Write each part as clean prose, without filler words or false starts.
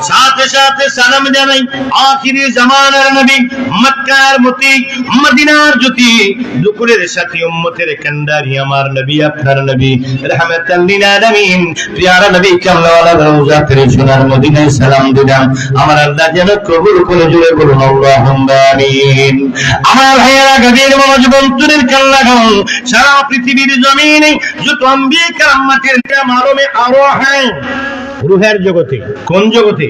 সাথে সাথে সালাম জানাই আখিরি জামানার নবী, মক্কার মতি, মদিনার জ্যোতি, দুপুরের সাথী উম্মতের কান্ডারি আমার নবী, আপনার নবী রাহমাতাল লিল আলামিন, প্রিয়ারা নবী কামলাওয়ালা রওজা তেরে সোনার মদিনায় সালাম দিলাম। আমার আল্লাহ যেন কবুল করে, জুড়ে বলুন আল্লাহুম্মা আমিন। আমার ভাইয়েরা, গভীর মনোযোগ তুলেন, কাল্লা গান। সারা পৃথিবীর জমিনে যত আম্বিয়া কেরামাতের মালুমে আরো হ্যাঁ রুহের জগতে। কোন জগতে?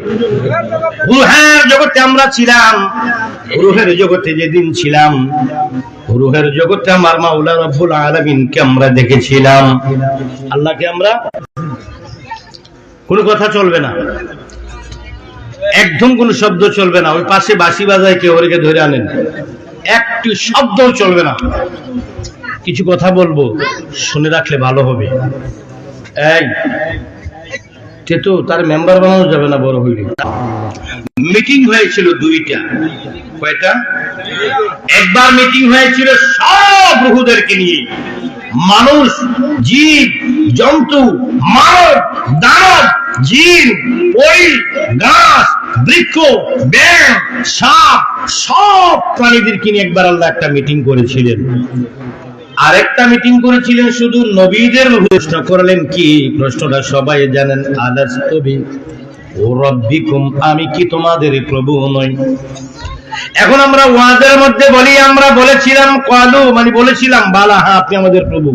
রুহের জগতে আমরা ছিলাম। রুহের জগতে যেদিন ছিলাম, রুহের জগতে আমার মাওলা রব্বুল আলামিনকে আমরা দেখেছিলাম। আল্লাহকে আমরা, কোনো কথা চলবে না, একদম কোনো শব্দ চলবে না। ওই পাশে বাঁশি বাজায় কেউ, ওরকে ধরে আনেন, একটু শব্দও চলবে না। কিছু কথা বলবো, শুনে রাখলে ভালো হবে। এই তো তার মেম্বার বানানো যাবে না বড় হইলে। মিটিং হয়েছিল দুইটা। কয়টা? একবার মিটিং হয়েছিল সব রুহুদেরকে নিয়ে, মানুষ, জীব, জন্তু, মানব, দানব, জিন, পরি, গাছ, বৃক্ষ, ব্যাঙ, সাপ, সব প্রাণীদেরকে নিয়ে একবার আল্লাহ একটা মিটিং করেছিলেন। আরেকটা মিটিং করেছিলেন শুধু নবীদের। প্রশ্ন করলেন কি? প্রশ্নটা সবাই জানেন, আলাস্তু বিরাব্বিকুম, আমি কি তোমাদের প্রভু নই? এখন আমরা ওয়াজের মধ্যে বলি, আমরা বলেছিলাম কালু, মানে বলেছিলাম বালা, হ্যাঁ আপনি আমাদের প্রভু।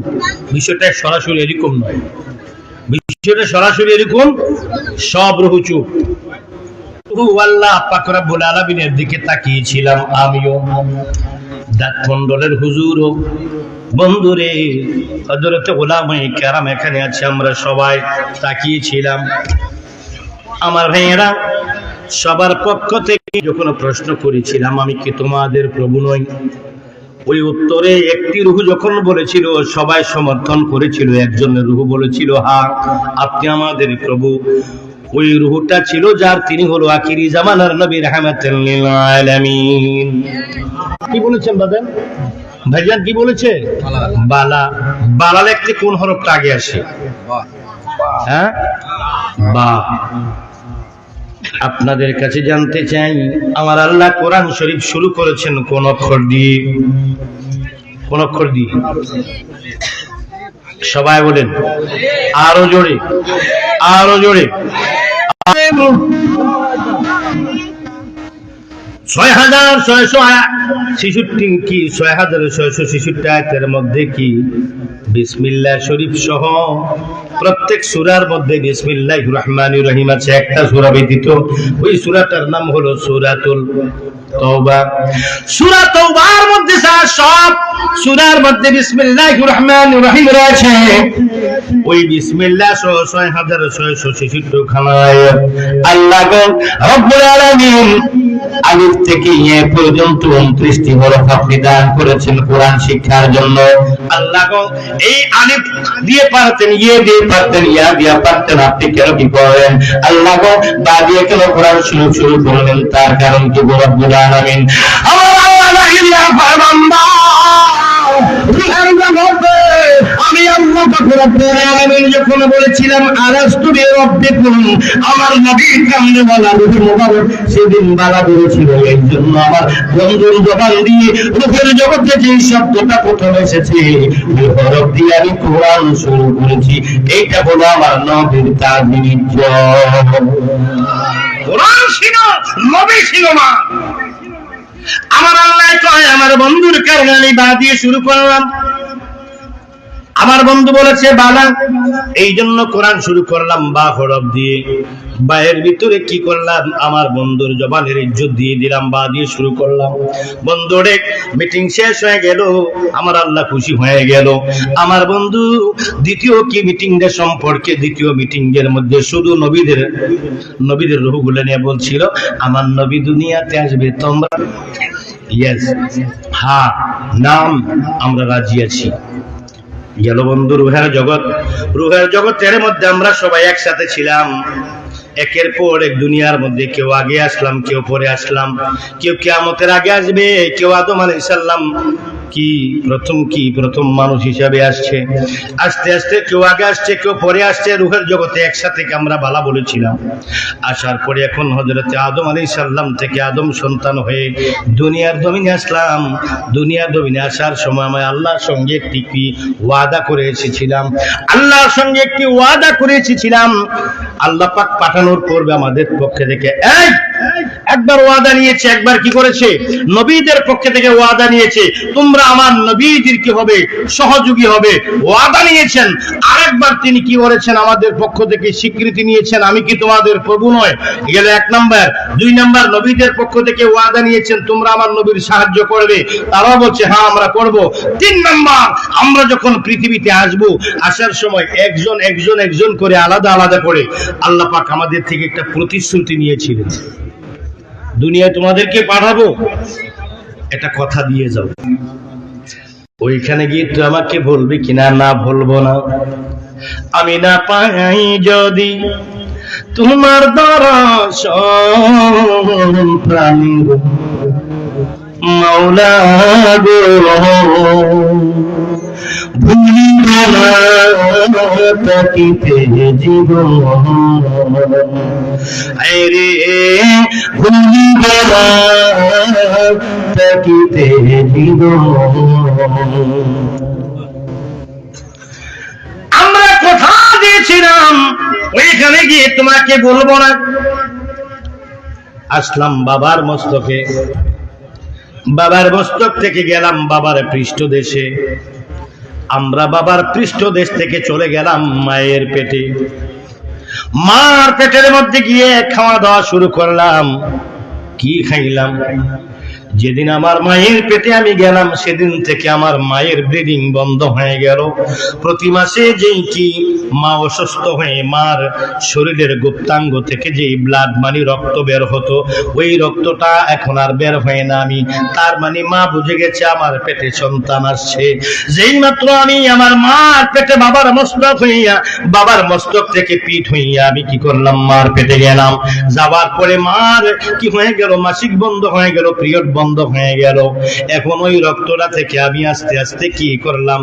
বিষয়টা সরাসরি এরকম নয়, বিষয়টা সরাসরি এরকম। সব রুহু চুপ। আল্লাহ পাক রব্বুল আলামিনের দিকে তাকিয়েছিলাম আমিও, দাঁতমন্ডলের হুজুর ও বন্ধুরে, হযরতে উলামায়ে কেরাম এখানে আছে, আমরা সবাই তাকিয়েছিলাম। আমার ভাইয়েরা, সবার পক্ষ থেকে যখন প্রশ্ন করেছিলাম আমি কি তোমাদের প্রভু নই, ওই উত্তরে একটি রূহ যখন বলেছিল, সবাই সমর্থন করেছিল। একজনের রূহ বলেছিল হ্যাঁ আপনি আমাদের প্রভু। ওই রূহটা ছিল যার, তিনি হলো আখিরি জামানার নবী রাহমাতাল লিল আলামিন। কি বলেছেন বাবা ভাইজান? কি বলেছে? বালা। বালা লিখতে কোন হরফটা আগে আসে? হ্যাঁ, বা। আপনাদের কাছে জানতে চাই, আমার আল্লাহ কোরআন শরীফ শুরু করেছেন কোন অক্ষর দিয়ে? কোন অক্ষর দিয়ে? সবাই বলেন, আরো জোরে, আরো জোরে। 6666 কি 6666 আয়াতের মধ্যে কি বিসমিল্লাহ শরীফ সহ প্রত্যেক সূরার মধ্যে বিসমিল্লাহির রহমানির রহিম আছে। একটা সূরা ব্যতীত, ওই সূরাটার নাম হলো সূরাতুল তওবা। সূরা তওবার মধ্যে সব সূরার মধ্যে বিসমিল্লাহির রহমানির রহিম রয়েছে। ওই বিসমিল্লাহ সহ 6666 খানা আয়াত আল্লাহ রব্বুল আলামিন আলিফ থেকে ইয়ে পর্যন্ত 29টি হরফ আপনি দান করেছেন কোরআন শিক্ষার জন্য। আল্লাহ এই আলিফ দিয়ে পারতেন, ইয়ে দিয়ে পারতেন, ইয়া দিয়ে পারতেন, আপনি কেন কি করেন? আল্লাহ বা দিয়ে কেন কোরআন শুরু করলেন? তার কারণ কি? রব্বুল আলামিন আমার আল্লাহ ইল্লা ফারমান্দা আমি আল্লাহ পাক রব্বুল আলামিন যখন বলেছিলাম আলাস্তু বিরাব্বিকুম, আমার নবীর কামনে বলা রূহ মুবারক সেদিন বালা বলেছিল। এই জন্য আমার বন্ধুর জবান দিয়ে রূহের জগতে যে শব্দটা প্রথম এসেছে, ওই হরফ দিয়ে আমি কোরআন শুরু করেছি। এইটা হলো আমার নবীর তাজিম। কোরআন ছিল, নবী ছিল না। আমার আল্লাহ কয় আমার বন্ধুর কারণে আমি বা দিয়ে শুরু করলাম। আমার বন্ধু বলেছে বালা, এই জন্য কোরআন শুরু করলাম বা হরফ দিয়ে। বায়ের ভিতরে কি করলাম? আমার বন্ধুর জবানের ইজ্জত দিয়ে দিলাম, বা দিয়ে শুরু করলাম। বন্ধুরে মিটিং শেষ হয়ে গেল, আমার আল্লাহ খুশি হয়ে গেল। আমার বন্ধু দ্বিতীয় কি মিটিংটা সম্পর্কে, দ্বিতীয় মিটিং এর মধ্যে শুধু নবীদের রূহগুলো নিয়ে বলছিল, আমার নবী দুনিয়াতে আসবে, তোমরা ইয়েস হ্যাঁ নাম আমরা রাজি আছি। গেল বন্ধু রুহের জগতের মধ্যে আমরা সবাই একসাথে ছিলাম। একের পর এক দুনিয়ার মধ্যে কেউ আগে আসলাম, কেউ পরে আসলাম, কেউ কিয়ামতের আগে আসবে, কেউ আদম আলাইহিস সালাম প্রথম মানুষ হিসাবে আসছে। আস্তে আস্তে কেউ আগে আসছে, কেউ পরে আসছে। রূহের জগতে একসাথে আমরা বালা বলেছিলাম। আসার পরে এখন হযরতে আদম আলাইহিস সালাম থেকে আদম সন্তান হয়ে দুনিয়ার জমিনে আসলাম। দুনিয়ার জমিনে আসার সময় আমি আল্লাহর সঙ্গে একটি ওয়াদা করে এসেছিলাম। আল্লাহর সঙ্গে একটি ওয়াদা করে এসেছিলাম। আল্লাহ পাক পাঠানোর পূর্বে আমাদের পক্ষ থেকে একবার ওয়াদা নিয়েছে। একবার কি করেছে? নবীদের পক্ষ থেকে ওয়াদা নিয়েছে, তোমরা আমার নবীদের কি হবে? সহযোগী হবে। ওয়াদা নিয়েছেন। আরেকবার তিনি কি করেছেন? আমাদের পক্ষ থেকে স্বীকৃতি নিয়েছেন, আমি কি তোমাদের প্রভু নয়? গেল 1 নাম্বার। 2 নাম্বার, নবীদের পক্ষ থেকে ওয়াদা নিয়েছেন, তোমরা আমার নবীর সাহায্য করবে। তারাও বলছে হ্যাঁ আমরা করব। 3 নাম্বার, আমরা যখন পৃথিবীতে আসব, আসার সময় একজন করে আলাদা আলাদা করে আল্লাহ পাক আমাদের থেকে একটা প্রতিশ্রুতি নিয়েছিলেন, দুনিয়ায় তোমাদেরকে পাঠাবো, এটা কথা দিয়ে যাও। ওইখানে গিয়ে তুই আমাকে বলবি কিনা? না বলবো না। আমি না পাই যদি তোমার দর্শন প্রাণী মাওলা গো, ভুলিব না তাকিতে জীবন, আরে ভুলিব না তাকিতে জীবন। আমরা কথা দিয়েছিলাম ওইখানে গিয়ে তোমাকে বলবো না। আসলাম বাবার মস্তকে, বাবার মস্তক থেকে গেলাম বাবার পৃষ্ঠদেশে। আমরা বাবার পৃষ্ঠদেশ থেকে চলে গেলাম মায়ের পেটে। মার পেটের মধ্যে গিয়ে খাওয়া দাওয়া শুরু করলাম। কি খাইলাম? যেদিন আমার মায়ের পেটে আমি গেলাম, সেদিন থেকে আমার মায়ের ব্লিডিং বন্ধ হয়ে গেল। প্রতি মাসে যেই কি মা অসুস্থ হয়ে মার শরীরের গুপ্তাঙ্গ থেকে যেই ব্লাড মানে রক্ত বের হতো, ওই রক্তটা এখন আর বের হয় না। আমি তার মানে মা বুঝে গেছে আমার পেটে সন্তান আসছে। যেই মাত্র আমি আমার মার পেটে বাবার মস্তক হইয়া, বাবার মস্তক থেকে পিঠ হইয়া আমি কি করলাম? মার পেটে গেলাম। যাওয়ার পরে মার কি হয়ে গেল? মাসিক বন্ধ হয়ে গেল, পিরিয়ড বন্ধ হয়ে গেল। এখন ওই রক্তটা থেকে আমি আস্তে আস্তে কি করলাম?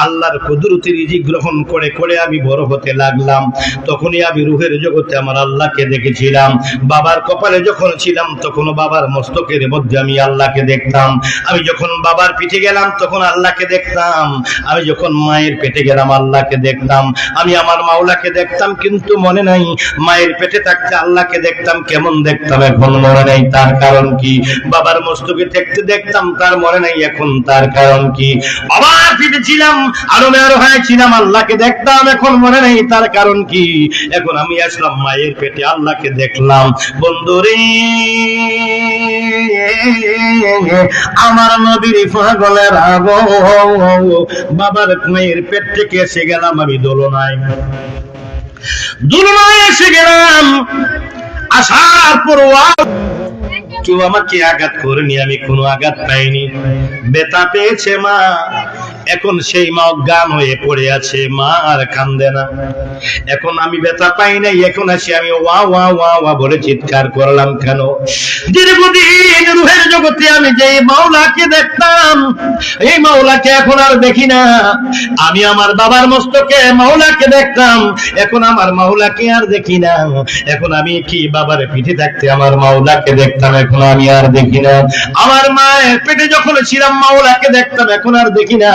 আল্লাহর কুদরতি রিজিক গ্রহণ করে করে আমি বড় হতে লাগলাম। তখনই আমি রূহের জগতে আমার আল্লাহকে দেখেছিলাম। বাবার কপালে যখন ছিলাম তখনও বাবার মস্তকের মধ্যে আমি আল্লাহকে দেখতাম। আমি যখন বাবার পিঠে গেলাম তখন আল্লাহকে দেখতাম। আমি যখন মায়ের পেটে গেলাম আল্লাহকে দেখতাম। আমি আমার মাওলাকে দেখতাম, কিন্তু মনে নাই মায়ের পেটে থাকতে আল্লাহকে দেখতাম। কেমন দেখতাম এখন মনে নাই। তার কারণ কি? বাবার মস্তকে দেখতে দেখতাম, তার মনে নাই এখন। তার কারণ কি? বাবার পিঠে ছিলাম, আরো মেয়র হয়েছিলাম, আল্লাহকে দেখতাম, এখন মনে নাই। তার কারণ কি? এখন আমি আসলাম মায়ের পেটে, আল্লাহকে দেখলাম। বন্ধুরে, আমার নবীর পাগলের আগো, বাবার মায়ের পেট থেকে এসে গেলাম আমি দোলনায় এসে গেলাম। আসার পর কেউ আমাকে আঘাত করেনি, আমি কোনো আঘাত পাইনি। ব্যথা পেয়েছে মা, এখন সেই মা অজ্ঞান হয়ে পড়ে আছে, মা আর কান্দে না। এখন আমি ব্যথা পাই নাই, এখন আসি আমি ওয়া ওয়া ওয়া ওয়া বলে চিৎকার করলাম। কেন? দীর্ঘদিন রূহের জগতে আমি যে মাওলাকে দেখতাম, এই মাওলাকে এখন আর দেখি না। আমি আমার বাবার মস্তকে মাওলাকে দেখতাম, এখন আমার মাওলাকে আর দেখি না। এখন আমি কি বাবার পিঠে থাকতে আমার মাওলাকে দেখতাম, এখন আমি আর দেখি না। আমার মায়ের পেটে যখন ছিলাম মাওলাকে দেখতাম, এখন আর দেখি না।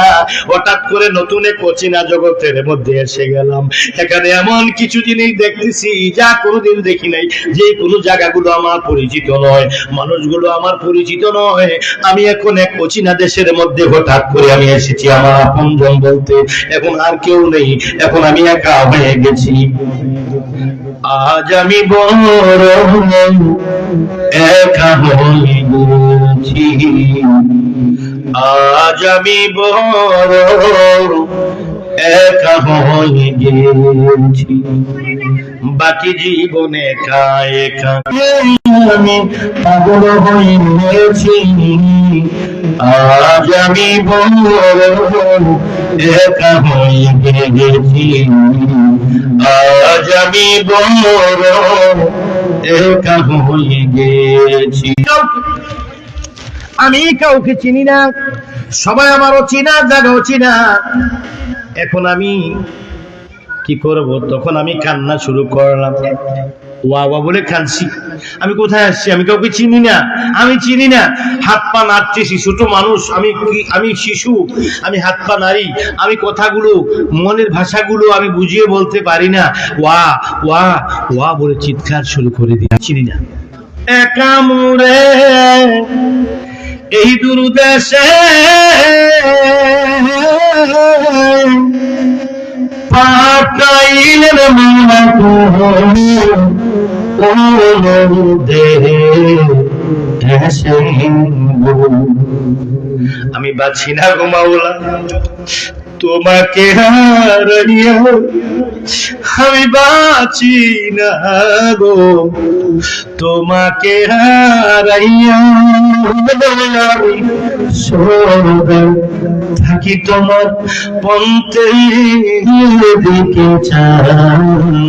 হঠাৎ করে নতুন এক অচেনা জগতের মধ্যে এসে গেলাম। এখানে এমন কিছু জিনিস দেখতেছি যা কোনোদিন দেখি নাই। যে কোনো জায়গাগুলো আমার পরিচিত নয়, মানুষগুলো আমার পরিচিত নয়। আমি এখন এক অচেনা দেশের মধ্যে হঠাৎ করে আমি এসেছি আমার আপনজন বলতে। এখন আর কেউ নেই, এখন আমি একা হয়ে গেছি। আজ আমি বড় একা হয়ে গেছি, আজ আমি বড় একা হয়ে গেছি। বাকি জীবনে একা একা আমি পাগল হয়ে গেছি, আজ আমি বড় একা হয়ে গেছি, আজ আমি বড় একা হয়ে গেছি। আমি কাউকে চিনি না, সবাই আমার অচিনা জায়গা অচিনা। এখন আমি কি করব? তখন আমি কান্না শুরু করলাম, ওয়া ওয়া বলে কাঁদছি। আমি কোথায় আসছি? আমি কাউকে চিনি না, আমি চিনি না। হাত পা নাড়তেছি, ছোট মানুষ আমি শিশু, আমি হাত পা নাড়ি, আমি কথাগুলো মনের ভাষাগুলো আমি বুঝিয়ে বলতে পারি না। ওয়া ওয়া ওয়া বলে চিৎকার শুরু করে দিই, চিনি না। একা মোরে এই দুর্দেশে পাঠাইলেন আমি বাঁচি না গো মাওলা, তোমাকে হারাইয়া আমি বাঁচি না গো, তোমাকে হারাইয়া আমি সদা থাকি তোমার পন্থের দিকে চাই।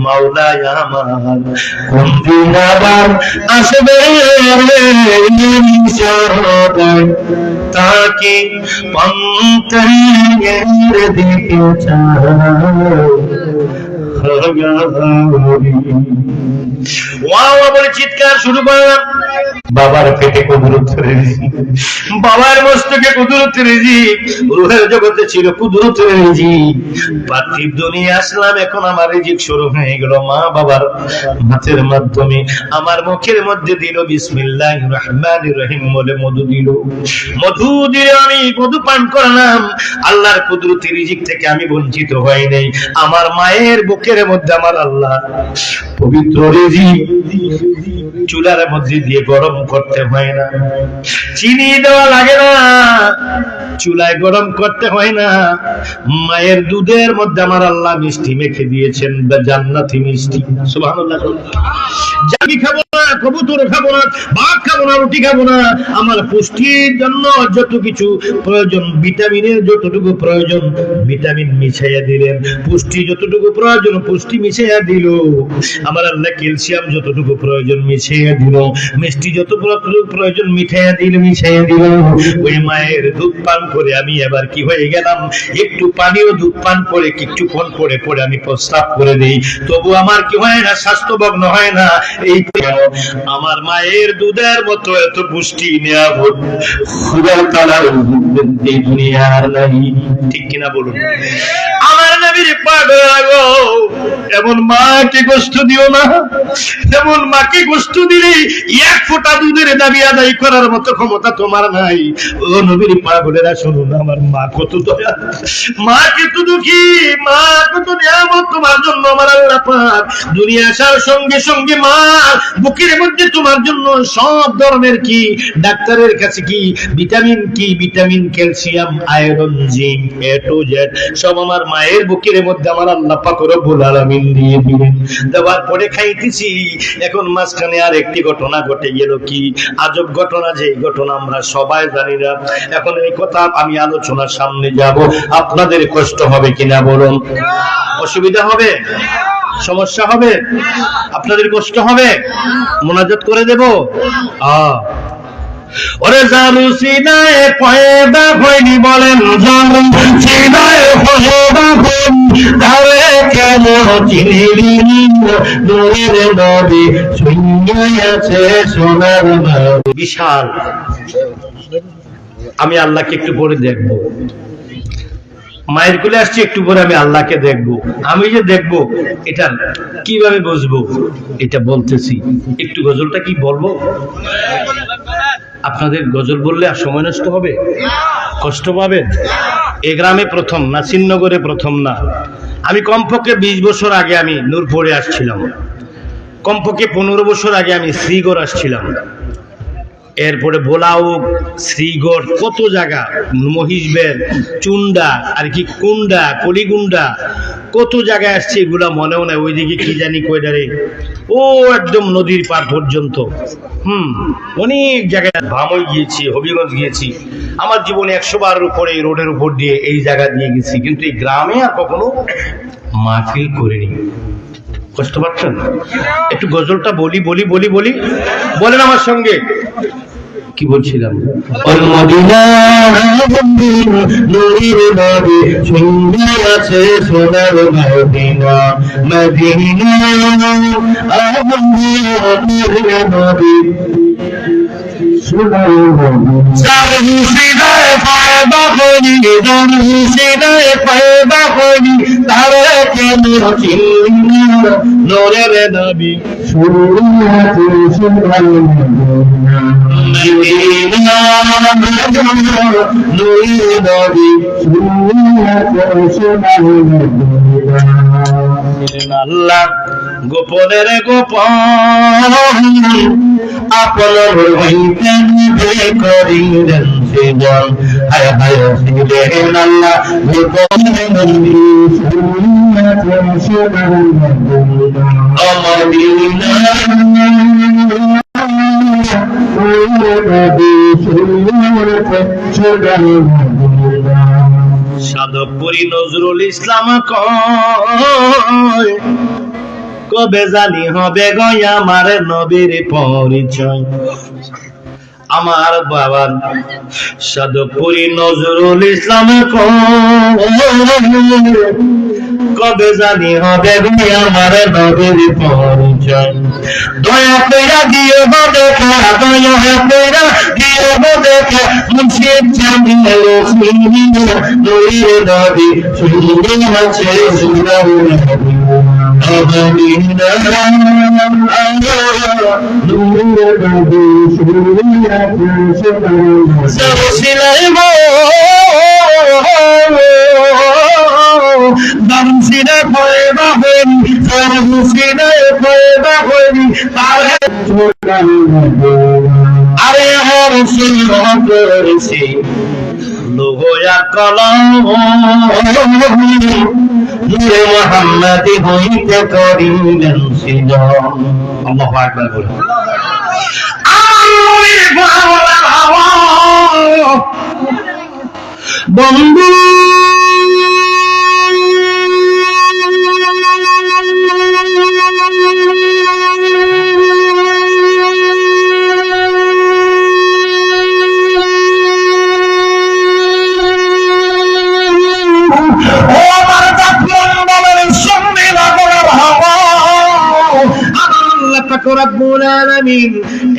মাওলা আমার কোন দিন আবার আসবে তাকে পন্থের দিকে বলে চিৎকার শুরু করলাম। বাবার পেটে কুদরত রিজিক, বাবার মস্তকে কুদরত রিজিক, রূহের জগতে ছিল কুদরত রিজিক। পার্থিব দুনিয়া আসলাম, এখন আমার রিজিক শুরু হয়ে গেল মা বাবার হাতের মাধ্যমে। আমার মুখের মধ্যে দিল বিসমিল্লাহির রহমানির রহিম বলে মধু দিল, মধু দিয়ে আমি মধু পান করলাম। আল্লাহর কুদরতি রিজিক থেকে আমি বঞ্চিত হই নাই। আমার মায়ের বুকের মধ্যে আমার আল্লাহ পবিত্র রিজিক চুলার মধ্যে দিয়ে গরম করতে হয় না, চিনি দেওয়া লাগে না, চুলায় গরম করতে হয় না। মায়ের দুধের মধ্যে আমার আল্লাহ মিষ্টি মেখে দিয়েছেন, জান্নাতি মিষ্টি। সুবহানাল্লাহ। জানি খাবো না, কবুতর খাবো না, ভাত খাবো না, রুটি খাবো না। আমার পুষ্টির জন্য যত কিছু প্রয়োজন, ভিটামিনের যতটুকু প্রয়োজন ভিটামিন মিশাইয়া দিলেন, পুষ্টি যতটুকু প্রয়োজন পুষ্টি মিশাইয়া দিল। আমার আল্লাহ ক্যালসিয়াম যতটুকু প্রয়োজন মিশাইয়া দিল, মিষ্টি যতটুকু প্রয়োজন মিঠাইয়া দিল, মিশাইয়া দিল। ওই মায়ের দুধ পান করে আমি এবার কি হয়ে গেলাম, একটু পানিও দুধ পান করে কিছুক্ষণ পরে পরে আমি প্রস্রাব করে দিই, তবু আমার কি হয় না, স্বাস্থ্যভগ্ন হয় না। এই আমার মায়ের দুধের মতো এত পুষ্টি নেওয়া খুদার তাআলার দুনিয়ার নাই, ঠিক কিনা বলুন? আমার নবীর পাগল গো, এমন মাকে কষ্ট দিও না, এমন মাকে কষ্ট দিলে এক ফোঁটা দুধের দাবি আদায় করার মতো ক্ষমতা তোমার নাই। ও নবীর পাগলেরা শুনুন, আমার মা কত দয়া, মা কত দুঃখী, মা কত নিয়ামত তোমার জন্য আমার আল্লাহ পাক। দুনিয়া আসার সঙ্গে সঙ্গে মা বুকের মধ্যে তোমার জন্য সব ধরনের কি ডাক্তারের কাছে কি vitamin calcium iron zinc A to Z সব আমার মায়ের বুকের মধ্যে আমার আল্লাহ পাক রব্বুল আলামিন দিয়ে দিলেন। দেওয়ার পরে খাইতেছি। এখন মাঝখানে আর একটি ঘটনা ঘটে গেল, কি আজব ঘটনা, যে ঘটনা আমরা সবাই জানি না। এখন এই কথা আমি আলোচনার সামনে যাব, আপনাদের কষ্ট হবে কিনা বলুন? অসুবিধা হবে? সমস্যা হবে? আপনাদের কষ্ট হবে? মোনাজাত করে দেব। ওরে জানু সিনায় পয়দা হয়নি বলেন, জানু সিনায় পয়দা হয়নি তারে কেন চিনিলি নূরের নবী শুনিয়ে আছে সোনার নবী। বিশাল। আমি আল্লাহকে একটু পরে দেখবো, মায়ের কোলে আসছি, একটু পরে আমি আল্লাহকে দেখবো। আমি যে দেখবো এটা কিভাবে বুঝবো, এটা বলতেছি। একটু গজলটা কি বলবো? আপনাদের গজল বললে আর সময় নষ্ট হবে, কষ্ট পাবেন। এ গ্রামে প্রথম না, শ্রীনগরে প্রথম না। আমি কমপক্ষে 20 বছর আগে আমি নূরপুরে আসছিলাম, কমপক্ষে 15 বছর আগে আমি শ্রীগড় আসছিলাম। এরপরে বোলাও, শ্রীগড়, কত জায়গা, মহিষবের, চুন্ডা আর কি কুন্ডা, কলিগুন্ডা, কত জায়গায় আসছে, এগুলা মনেও নাই। ওইদিকে কি জানি কয়ডারে, ও একদম নদীর পার পর্যন্ত। অনেক জায়গায় ভামই গিয়েছি, হবিগঞ্জ গিয়েছি। আমার জীবনে 100 বার উপরে এই রোডের উপর দিয়ে এই জায়গা দিয়ে গেছি, কিন্তু এই গ্রামে আর কখনো মাহফিল করিনি। কষ্ট পাচ্ছেন? একটু গজলটা বলি বলেন আমার সঙ্গে। কি বলছিলাম? ওই মদিনা নূরের নবী সুন্দর আছে সোনার মদিনা মদিনা নূরের নবী সোনার মদিনা জারহুসিনায় ফায়দা করি জারহুসিনায় ফায়দা করি তারা কেন চিনি না নূরের নবী সুন্দর আছে সোনার মদিনা আল্লাহ গোপনের গোপন আপনার হইতে করিলেন সেজন হায় হায় ছিলেন আল্লাহ গোপনের সাধকপুরী নজরুল ইসলাম কয় কবে জানি হবে গয় আমার নবীর পরিচয়। আমার বাবার সাধকপুরী নজরুল ইসলাম কবে জানি হবে গয় আমার নবীর পরিচয়। দয়া পেরা দিও দেখা দয়া পেরা দিও দেখা মুর্শিদ জামিল নবীর নবী সুন্দর আছে সুন্দর আরে হর করেছি লোহয়া কলম নূরে মুহাম্মদি হইতে করিলেন সৃজন। আল্লাহু আকবার বলে বন্ধু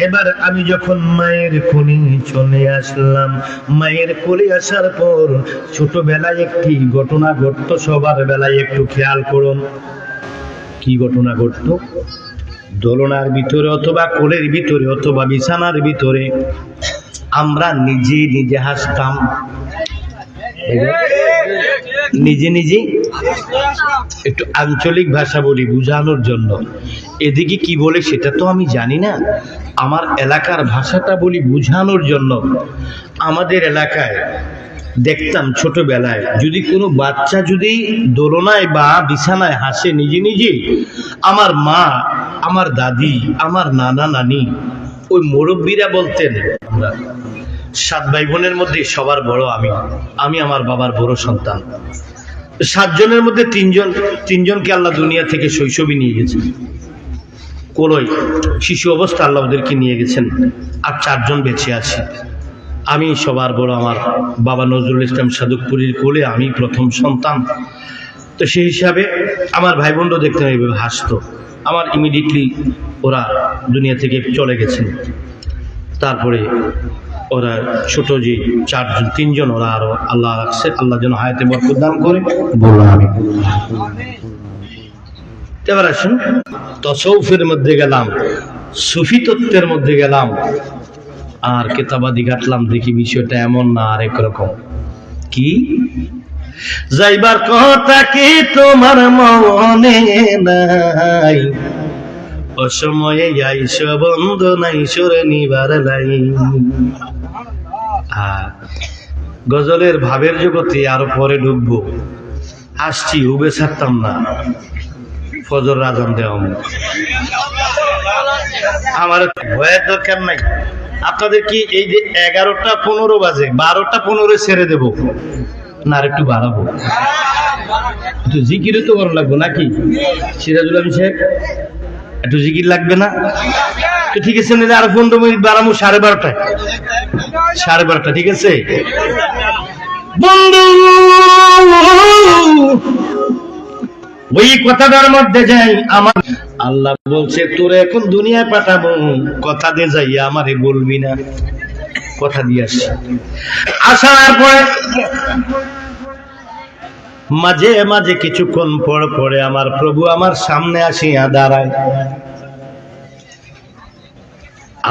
এবার আমি যখন মায়ের কোলে চলে আসলাম, মায়ের কোলে আসার পর ছোটবেলায় একটি ঘটনা ঘটতো, সবার বেলায় একটু খেয়াল করুন। কি ঘটনা ঘটতো? দোলনার ভিতরে অথবা কোলের ভিতরে অথবা বিছানার ভিতরে আমরা নিজে নিজে হাসতাম, নিজে নিজে। একটু আঞ্চলিক ভাষা বলি বুঝানোর জন্য, এদিকে কি বলে সেটা তো আমি জানি না, আমার এলাকার ভাষাটা বলি বুঝানোর জন্য। আমাদের এলাকায় দেখতাম ছোটবেলায় যদি কোনো বাচ্চা যদি দোলনায় বা বিছানায় হাসে নিজে নিজে, আমার মা, আমার দাদি, আমার নানা নানি, ওই মুরব্বীরা বলতেন, আমরা 7 ভাই বোনের মধ্যে সবার বড় আমি আমার বাবার বড় সন্তান। 7 জনের মধ্যে তিনজনকে আল্লাহ দুনিয়া থেকে শৈশবই নিয়ে গেছেন, কোলই শিশু অবস্থা আল্লাহ ওদেরকে নিয়ে গেছেন, আর 4 জন বেঁচে আছে। আমি সবার বড়, আমার বাবা নজরুল ইসলাম সাধকপুরীর কোলে আমি প্রথম সন্তান। তো সেই হিসাবে আমার ভাই বোনরা দেখতে এইভাবে হাসতো। আমার ইমিডিয়েটলি ওরা দুনিয়া থেকে চলে গেছেন। তারপরে ওরা ছোট যে 3 জন ওরা আরো আল্লাহ রাখছে, আল্লাহ যেন হায়াতে বরকত দান করে বললাম আমি। এবার আসুন তসৌফের মধ্যে গেলাম, সুফি তত্ত্বের মধ্যে গেলাম, আর কেতাবাদি ঘাটলাম, দেখি বিষয়টা এমন না আর একরকম। কি যাইবার কথা কি তোমার মনে নাই, অসময়ে আইস বন্ধু নাই সরে নিবার লাই। গজলের ভাবের জগতে আরো পরে ঢুকবো, আসছি উবে ছাড়তাম না, ফজর আজান দেওয়া আমার ভয়ের দরকার নাই। আপনাদের কি এই যে 11টা 15 বাজে, 12টা 15 ছেড়ে দেব না আর একটু বাড়াবো? একটু জিকিরও তো বড় লাগবে নাকি? সিরাজুল আলম সাহেব, একটু জিকির লাগবে না? তো ঠিক আছে নিলে আর 15 মিনিট বাড়ামু 12:30 12:30 ঠিক আছে বন্ধু ওই কথাটার মধ্যে যাই আমার আল্লাহ বলছে তোরে এখন দুনিয়ায় পাঠাবো কথা দিয়ে যাই আমারে বলবি না কথা দিয়ে আসি আসার পরে মাঝে মাঝে কিছুক্ষণ পর পরে আমার প্রভু আমার সামনে আসিয়া দাঁড়ায়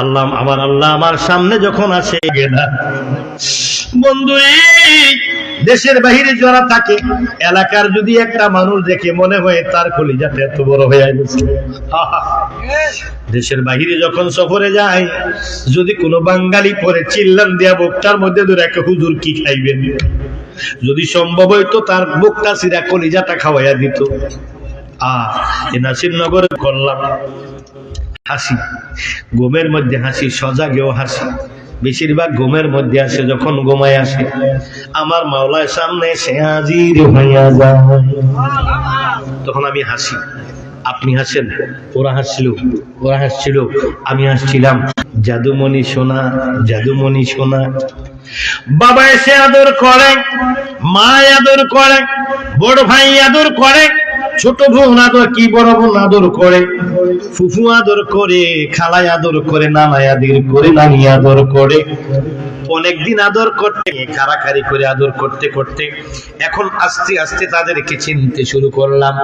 আল্লাহ আমার সামনে যখন আসে গেলা বন্ধু দেশের বাহিরে যারা থাকে এলাকার যদি একটা মানুষ দেখে মনে হয় তার কলিজাটা এত বড় হয়ে গেছে দেশের বাহিরে যখন সফরে যায় যদি কোনো বাঙালি পরে চিল্লান দেয়া বুকটার মধ্যে ধরে একটা হুজুর কি খাইবেন যদি সম্ভব হইতো তার বুকটা সিরা কলিজাটা খাওয়াইয়া দিত নাসিরনগরে করলাম হাসি ঘুমের মধ্যে হাসি সজাগেও হাসি বেশিরভাগ ঘুমের মধ্যে আসে যখন ঘুমায় আসে আমার মাওলার সামনে সে হাজির হইয়া যায় তখন আমি হাসি আপনি হাসেন ওরা হাসছিল আমি হাসছিলাম জাদুমণি সোনা বাবা এসে আদর করে মা আদর করে বড় ভাই আদর করে ছোট বোন আদর কি বড় বোন আদর করে ফুফু আদর করে খালাই আদর করে নানা আদর করে নানি আদর করে অনেকদিন আদর করতে কারাকারি করে আদর করতে করতে এখন আস্তে আস্তে তাদেরকে চিনতে শুরু করলাম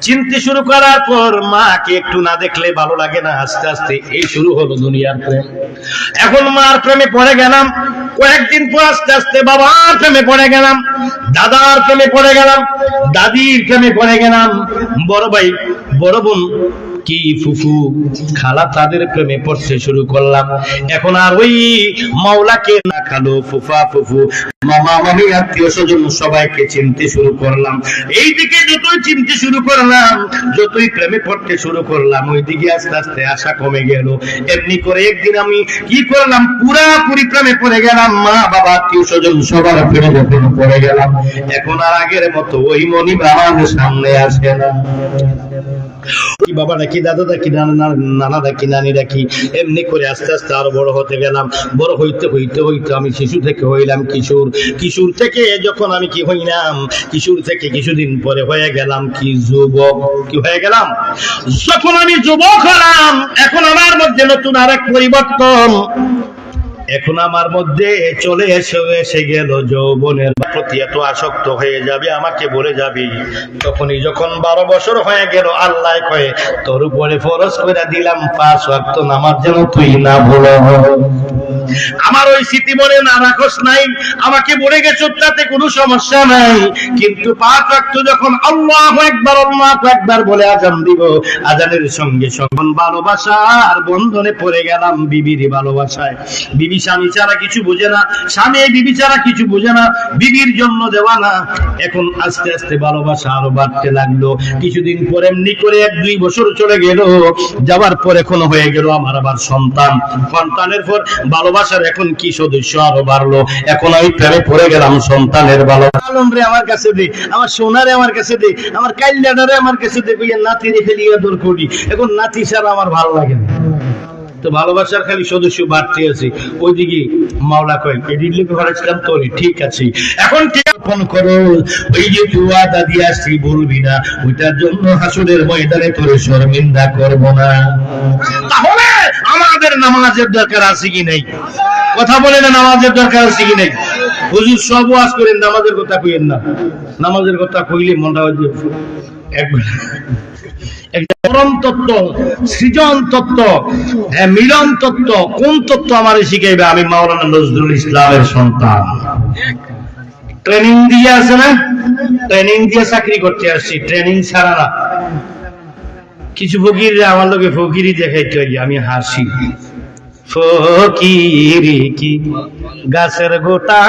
চিনতে শুরু করার পর মাকে একটু না দেখলে ভালো লাগে না আস্তে আস্তে এই শুরু হলো দুনিয়ার প্রেম এখন মার প্রেমে পড়ে গেলাম কয়েকদিন পর আস্তে আস্তে বাবার প্রেমে পড়ে গেলাম দাদার প্রেমে পড়ে গেলাম দাদির প্রেমে পড়ে গেলাম বড় ভাই বড় বোন কি ফুফু খালা তাদের প্রেমে পড়তে শুরু করলাম এখন আর ওই মাওলাকে না খালো ফুফা ফুফু মামা মামি আত্মীয় স্বজন সবাইকে চিনতে শুরু করলাম এইদিকে যতই চিনতে শুরু করলাম যতই প্রেমে পড়তে শুরু করলাম ওইদিকে আস্তে আস্তে আশা কমে গেল এমনি করে একদিন আমি কি করলাম পুরাপুরি প্রেমে পড়ে গেলাম মা বাবা আত্মীয় স্বজন সবার প্রেমে পড়ে গেলাম এখন আর আগের মতো ওই মনি আমার সামনে আসে না কি বাবা নাকি দাদা নাকি নানা নাকি নানি নাকি এমনি করে আস্তে আস্তে আরো বড় হতে গেলাম বড় হইতে হইতে হইতে আমি শিশু থেকে হইলাম কিশোর থেকে যখন আমি কি হইলাম কিশোর থেকে কিছুদিন পরে হয়ে গেলাম কি যুবক কি হয়ে গেলাম যখন আমি যুবক হলাম এখন আমার মধ্যে নতুন আরেক পরিবর্তন এখন আমার মধ্যে চলে এসে গেল যৌবনের প্রতি এত আসক্ত হয়ে যাবে আমাকে বলে যাবি তখনই যখন 12 বছর হয়ে গেল আল্লাহ কয়ে তোর উপরে ফরজ করে দিলাম 5 ওয়াক্ত নামাজ যেন তুই না ভুলো আমার ওই স্মৃতি মনে না রাখস নাই আমাকে বলে গেছো তাতে কোনো সমস্যা নাই কিন্তু 5 ওয়াক্ত যখন আল্লাহু আকবার বলে আযান দিব আযানের সঙ্গে সঙ্গে ভালোবাসার বন্ধনে পড়ে গেলাম বিবির ভালোবাসায় বিবি স্বামী ছাড়া কিছু বোঝে না স্বামী বিবি ছাড়া কিছু বোঝে না বিবির জন্য দেওয়ানা এখন আস্তে আস্তে ভালোবাসা আরো বাড়তে লাগলো কিছুদিন পরে এমনি করে 1-2 বছর চলে গেল যাওয়ার পর এখন হয়ে গেল আমার আবার সন্তানের পর ভালোবাসার এখন কি সদস্য আরো বাড়লো এখন আমি প্রেমে পড়ে গেলাম সন্তানের ভালোবাসা আলমরে আমার কাছে দে আমার সোনারে আমার কাছে দে আমার কাইল্লাডারে আমার কাছে দে কইয়া নাতিরে ফেলিয়া দূর করি এখন নাতি ছাড়া আমার ভালো লাগে না তো ভালোবাসার খালি সদস্য বাড়তে আছে ওইদিকে মাওলা কয় এদিন লিখে করেছিলাম তোরে ঠিক আছে এখন ফোন করো ওই যে তুয়া দাদি আসছি বলবি না ওইটার জন্য হাসুরের ময়দানে তোরে শর্মিন্দা করব না তাহলে আমাদের নামাজের দরকার আছে কি নাই কথা বলে না নামাজের দরকার আছে কি নাই হুজুর সব ওয়াজ করেন নামাজের কথা কইেন না নামাজের কথা কইলে মনটা হয় একবার একটা পরম তত্ত্ব সৃজন তত্ত্ব মিলন তত্ত্ব কোন তত্ত্ব আমার শিখাইবে আমি মাওলানা নজরুল ইসলামের সন্তান ট্রেনিং দিয়ে আছে না ট্রেনিং দিয়ে চাকরি করতে আসছি ট্রেনিং ছাড়া না কিছু ফকিররা আমার লোকে ফকিরি দেখাইতে হয় আমি হাসি ফকিরি কি গাছের গোটা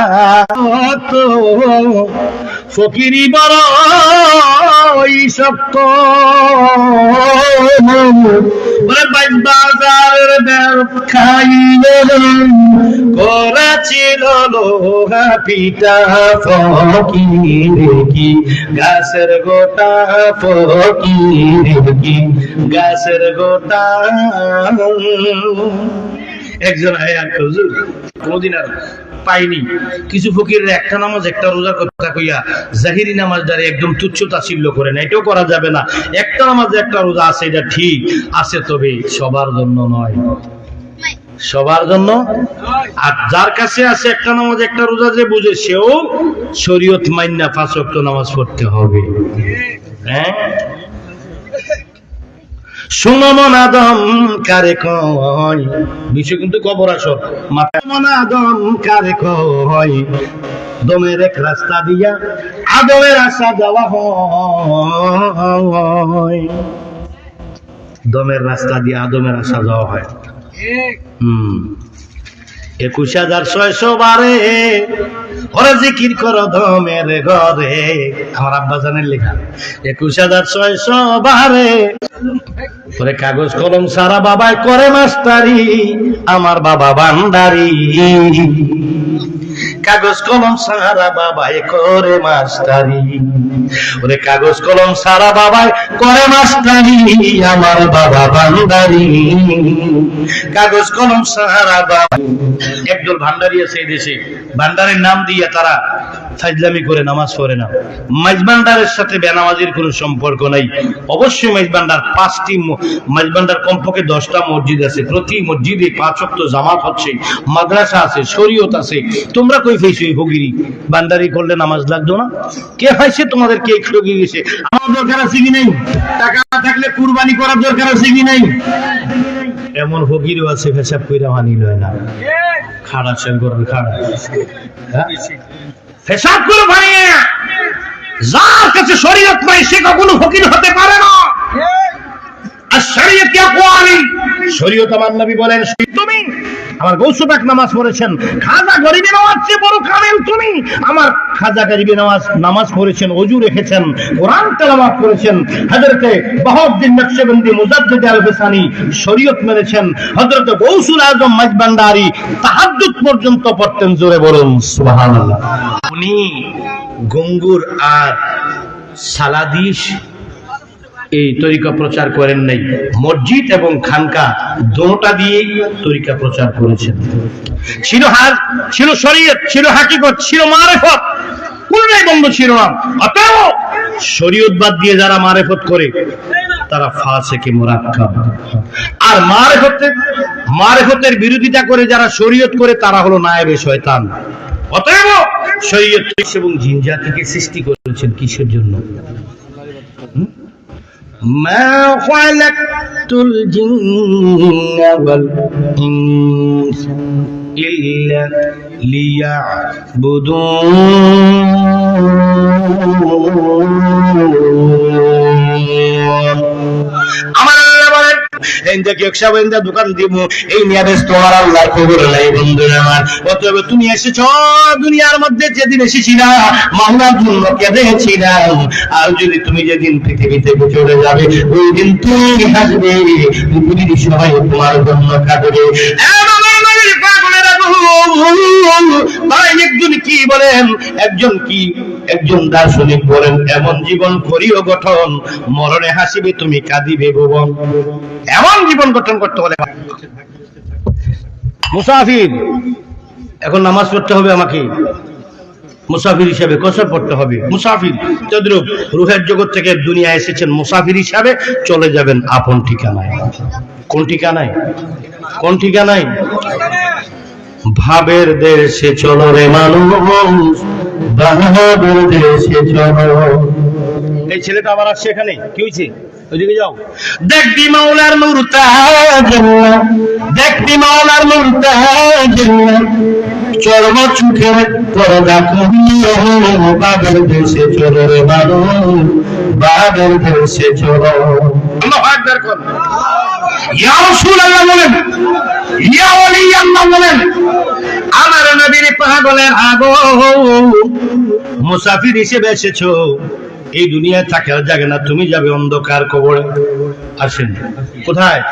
ফকিরি বড় বড়ই শক্ত, ওরে বাইশ বাজারের খাইয়ে করেছিল লোহা পিঠা ফকির কি গাছের গোটা, ফকির কি গাছের গোটা। একজন হুজুর কোনদিন আর পাইনি, কিছু ফকিরের একটা নামাজ একটা রোজার কথা কইয়া জাহিরি নামাজ দ্বারা একদম তুচ্ছ তাচ্ছিল্য করে না, এটাও করা যাবে না। একটা নামাজ একটা রোজা আছে, এটা ঠিক আছে, তবে সবার জন্য নয়, সবার জন্য। আর যার কাছে আছে একটা নামাজ একটা রোজা যে বুঝে, সেও শরীয়ত মাইন্না 5 ওয়াক্ত নামাজ পড়তে হবে। হ্যাঁ, শুনো মন আদম কারে কয়, বিষয় কিন্তু কবর আসর, মাথা মন আদম কারে কয়, দমের এক রাস্তা দিয়া আদমের আশা দেওয়া হয়, দমের রাস্তা দিয়ে আদমের আশা দেওয়া হয়। 21,600 বারে ওরে জিকির করো দমের ঘরে, আমার আব্বা জানের লেখা 21,600 বারে। ওরে কাগজ কলম সারা বাবাই করে মাস্টারি, আমার বাবা ভান্ডারি, কাগজ কলম সারা বাবাই করে মাস্টারি, ওরে কাগজ কলম সারা বাবাই করে মাস্টারি, আমার বাবা ভান্ডারি, কাগজ কলম সারা বাবা। একদল ভান্ডারি আছে এই দেশে, ভান্ডারের নাম দিয়ে তারা ফাজলামি করে নামাজ পড়ে না। মাইজবান্ডারের সাথে বেনামাজির কোনো সম্পর্ক নাই। অবশ্যই মাইজবান্ডার 5টি, মাইজবান্ডার কমপক্ষে 10টা মসজিদ আছে, প্রতি মসজিদে 5 ওয়াক্ত জামাত হচ্ছে, মাদ্রাসা আছে, শরীয়ত আছে। তোমরা কই পাইছো এই ফকিরি? বান্দারি করলে নামাজ লাগতো না? কে পাইছে তোমাদের? কে ঠকে গেছে? আমার দরকার আছে কি নাই? টাকা থাকলে কুরবানি করার দরকার আছে কি নাই? এমন ফকিরও আছে হিসাব কইরা মানি লয় না, খাড়া সেল করার খাড়া হিসাব করে ভাঙিয়ে। যার কাছে শরীয়ত নাই সে কখনো ফকির হতে পারে না। আর শরীয়ত আকওয়ালি, শরীয়ত আমার নবী বলেন, তুমি আমার গৌসে পাক নামাজ পড়েছেন, খাজা গরিবে নামাজ চেয়ে বড় কামেল তুমি। আমার খাজা গরিবে নামাজ পড়েছেন, ওযু রেখেছেন, কোরআন তেলাওয়াত করেছেন। হযরতে বাহাউদ্দিন নকশবন্দি মুজাদ্দিদ আল-ফিসানি শরীয়ত মেনেছেন। হযরতে গৌসুল আজম মাইজবান্ডারি তাহাজ্জুদ পর্যন্ত পড়তেন। জোরে বলুন সুবহানাল্লাহ। উনি গঙ্গুর আর সালাদিস এই তরিকা প্রচার করেন নাই, মসজিদ এবং খানকা দুটোটা দিয়ে তরিকা প্রচার করেছেন। ছিল ছিল শরীয়ত, ছিল হাকিকত, ছিল মারেফত, কোনটাই বন্ধ ছিল না। অতএব শরীয়ত বাদ দিয়ে যারা মারেফত করে তারা ফাসিকে মুরাক্কাব, আর মারেফতের বিরোধিতা করে যারা শরীয়ত করে তারা হলো নায়েবে শয়তান। অতএব শরীয়ত এবং জিন জাতিকে সৃষ্টি করেছেন কিসের জন্য? মা খালাকতুল জিন্না ওয়াল ইনস ইল্লা লিয়াবুদুন। আমার আল্লাহ বলেন, দোকান দিব এই নিয়ে ব্যস্ত তোমার আল্লাহ খবর নাই বন্ধুরা আমার। অতএব তুমি এসেছো দুনিয়ার মধ্যে, যেদিন এসেছিলা মাওলার জন্য কেঁদেছিলাম, আর যদি তুমি যেদিন পৃথিবী থেকে চলে যাবে ওই দিন তুমি হাসবে, পৃথিবীর সবাই তোমার জন্য কাঁদবে। একজন কি বলেন, একজন দার্শনিক বলেন, এমন জীবন করিও গঠন, মরণে হাসিবে তুমি কাঁদিবে ভুবন। এমন জীবন গঠন করতে হলে মুসাফির, এখন নামাজ পড়তে হবে আমাকে, মুসাফির হিসাবে কসর পড়তে হবে। মুসাফির তদ্রুপ রূহের জগৎ থেকে দুনিয়া এসেছেন, মুসাফির হিসাবে চলে যাবেন আপন ঠিকানায়। কোন ঠিকানায়? কোন ঠিকানায়? ভাবের দেশে চলো রে মানুষ, ভাবের দেশে চলো। এই ছেলেটা আবার আসছে এখানে, কি হয়েছে? ওইদিকে যাও, দেখবি মাওলার নূর তাজ্লাহ, দেখবি মাওলার নূর তাজ্লাহ, চর্ম চোখে পর্দা কমিয়ে ভাবের দেশে চলো রে মানুষ, ভাবের দেশে চলো। আল্লাহু আকবার কোন ইয়া রাসূলুল্লাহ বলেন, ইয়া ওলি আল্লাহ বলেন, আমার নবীর পাগলের আগো মুসাফির হিসেবে এসেছো, এই দুনিয়ায় থাকার জায়গা না, তুমি যাবে অন্ধকার কবরে। আসেন, কোথায়?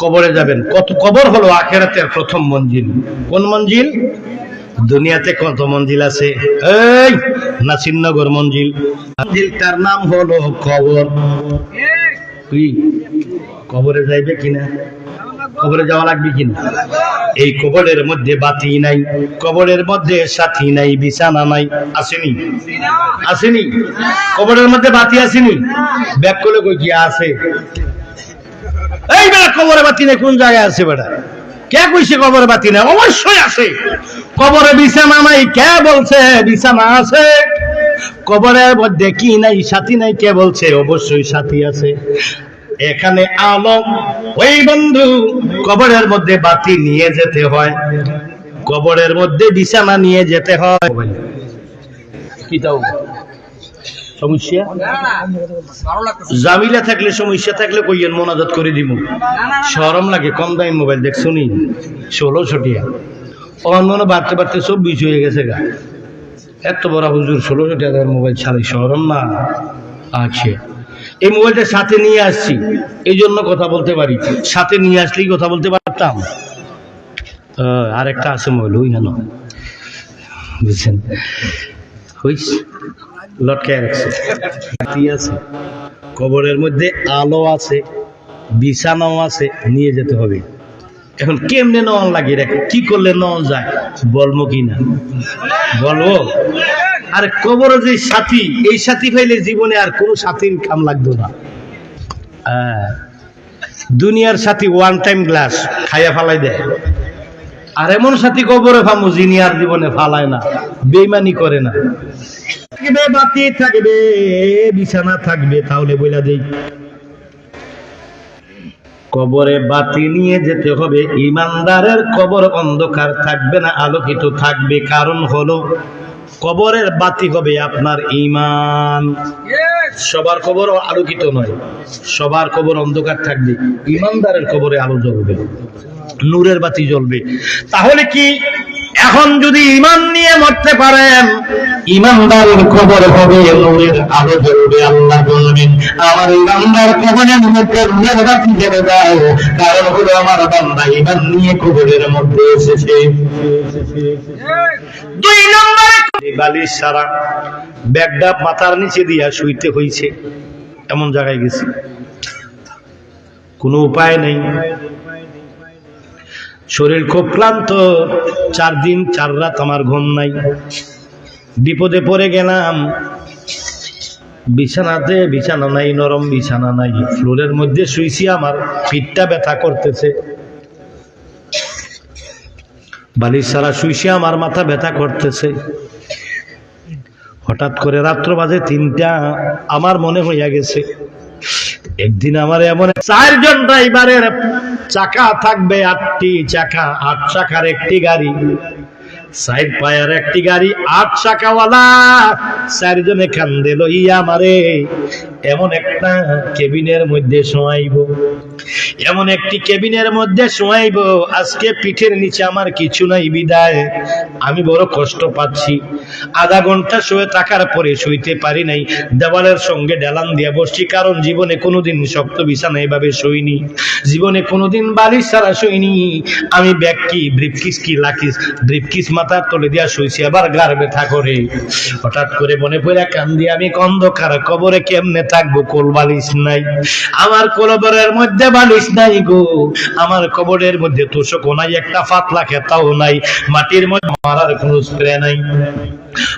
কবরে যাবেন। কত কবর হলো আখিরাতের প্রথম মঞ্জিল। কোন মঞ্জিল? দুনিয়াতে কত মঞ্জিল আছে? এই নাসিরনগর মঞ্জিল, মঞ্জিলটার নাম হলো কবর। কি কবরে যাইবে কিনা? কবরে যাওয়া লাগবে কিনা? এই কবরের মধ্যে বাতি নাই, কবরের মধ্যে সাথী নাই, বিছানা নাই। আসেনি? আসেনি? কবরের মধ্যে বাতি আসেনি? ব্যাক করলে কই কি আছে? এই বেটা কবরে বাতি নাই কোন জায়গায় আছে বেটা? কে কইছে কবরে বাতি নাই? অবশ্যই আছে। কবরে বিছানা নাই, কে বলছে বিছানা আছে? কবরের মধ্যে কি নাই? সাথী নাই, কে বলছে? অবশ্যই সাথী আছে। এখানে আলো। ওই বন্ধু, কবরের মধ্যে বাতি নিয়ে যেতে হয়, কবরের মধ্যে বিছানা নিয়ে যেতে হয়। কি তাও সমস্যা? জামিলা থাকলে সমস্যা থাকলে কইয়েন, মোনাজাত করে দিব। শরম লাগে, কম দামি মোবাইল দেখছো নি? 1600 টাকা। অন্য বাড়তে বাড়তে 24 হয়ে গেছে গা। এত বড় হুজুর 1600 টাকার মোবাইল ছাড়ি, শরম না? আছে। এই মোবাইলটা সাথে নিয়ে আসছি, এই জন্য কথা বলতে পারি। সাথে নিয়ে আসলেই কথা বলতে পারতাম। আরেকটা আছে মোবাইল, ওই কেন বুঝছেন? লটকায় রাখছে। আছে, কবরের মধ্যে আলো আছে, বিছানাও আছে, নিয়ে যেতে হবে। এখন কেমনে নেওয়ান লাগে, কি করলে নেওয়া যায়? বলবো কি না? বলবো। আর কবর যে সাথী, এই সাথী পাইলে জীবনে আর কোনো সাথীর কাম লাগতো না। দুনিয়ার সাথী ওয়ান টাইম গ্লাস খাইয়া ফালাই দেয়, আর এমন সাথী কবরে ফামু যিনি আর জীবনে ফালায় না, বেইমানি করে না। থাকবে বাতি থাকবে, বিছানা থাকবে, তাহলে বইলা দেই কবরে বাতি নিয়ে যেতে হবে। ইমানদারের কবর অন্ধকার থাকবে না, আলোকিত থাকবে। কারণ হলো কবরের বাতি হবে আপনার ঈমান। সবার কবর আলোকিত নয়, সবার কবর অন্ধকার থাকবে। ইমানদারের কবরে আলো জ্বলবে, নূরের বাতি জ্বলবে। তাহলে কি এখন যদি ঈমান নিয়ে মরতে পারেন, ইমানদারের কবর হবে, নূরের আলো জ্বলবে। আল্লাহ বলবেন, আমার ইমানদার কবরের মধ্যে নূরের বাতি জ্বলে দাও। কারণ হলো আমার বান্দা ঈমান নিয়ে কবরের মধ্যে এসেছে। 2 নম্বরে বালিশ সারা ব্যাগটা মাথার নিচে দিয়া শুইতে হইছে, এমন জায়গায় গেছে, কোনো উপায় নেই। শরীর খুব ক্লান্ত, 4 দিন 4 রাত আমার ঘুম নাই। বিপদে পড়ে গেলাম, বিছানাতে বিছানা নাই, নরম বিছানা নাই, ফ্লোরের মধ্যে শুইছি, আমার পিঠটা ব্যথা করতেছে। বালিশ ছাড়া শুইছি, আমার মাথা ব্যথা করতেছে। হঠাৎ করে রাত্র বাজে 3টা, আমার মনে হইয়া গেছে একদিন আমার এমন 4 জন ড্রাইভারের চাকা থাকবে, 8টি চাকা, 8 চাকার একটি গাড়ি, 4 পায়ার একটি গাড়ি, 8 চাকাওয়ালা 4 জনে কান্দে লইয়া আমারে এমন একটা কেবিনের মধ্যে শোয়াইব, এমন একটি কেবিনের মধ্যে শোয়াইব, আজকে পিঠের নিচে আমার কিছু নাই বিদায় আমি বড় কষ্ট পাচ্ছি। আধা ঘন্টা শুয়ে থাকার পরে শুইতে পারি নাই, দেওয়ালের সঙ্গে ডেলান দিয়ে বসছি। কারণ জীবনে কোনোদিন শক্ত বিছানা এভাবে শুইনি, জীবনে কোনোদিন বালিশ ছাড়া শুইনি। আমি ব্যাগ কি, ব্রিফকেস কি, লাকিস ব্রিফকেস মাথার তলে দিয়া শুইছি, আবার গার ব্যথা করে। হঠাৎ করে মনে পড়ে কান্দি, আমি অন্ধকার কবরে কেমনে থাকবো? কোল বালিশ নাই, আমার কবরের মধ্যে বালিশ নাই গো, আমার কবরের মধ্যে তোষক নাই, একটা পাতলা খেতাও নাই, মাটির মধ্যে মারার কোনো স্প্রে নাই।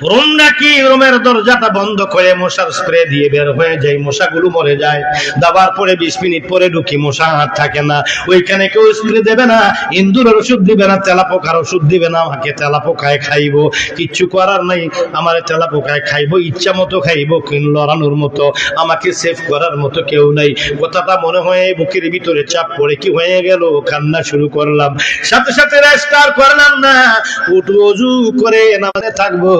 রুম নাকি, রুমের দরজাটা বন্ধ করে মশার স্প্রে দিয়ে বের হয়ে যায়, মশাগুলো মরে যায়। দাবার পরে 20 মিনিট পরে ঢুকি, মশা আর থাকে না। ওইখানে কেউ স্প্রে দেবে না, ইন্দুরের ওষুধ দিবে না, তেলাপোকার ওষুধ দিবে না, আমাকে তেলাপোকায় খাইব, কিচ্ছু করার নাই, আমার তেলাপোকায় খাইব, ইচ্ছা মতো খাইব, লড়ানোর মতো, আমাকে সেভ করার মতো কেউ নাই। কথাটা মনে হয় বুকের ভিতরে চাপ পড়ে কি হয়ে গেল, কান্না শুরু করলাম, সাথে সাথে রেস্টার করলাম না, উঠু ওযু করে নামাজে থাকবো,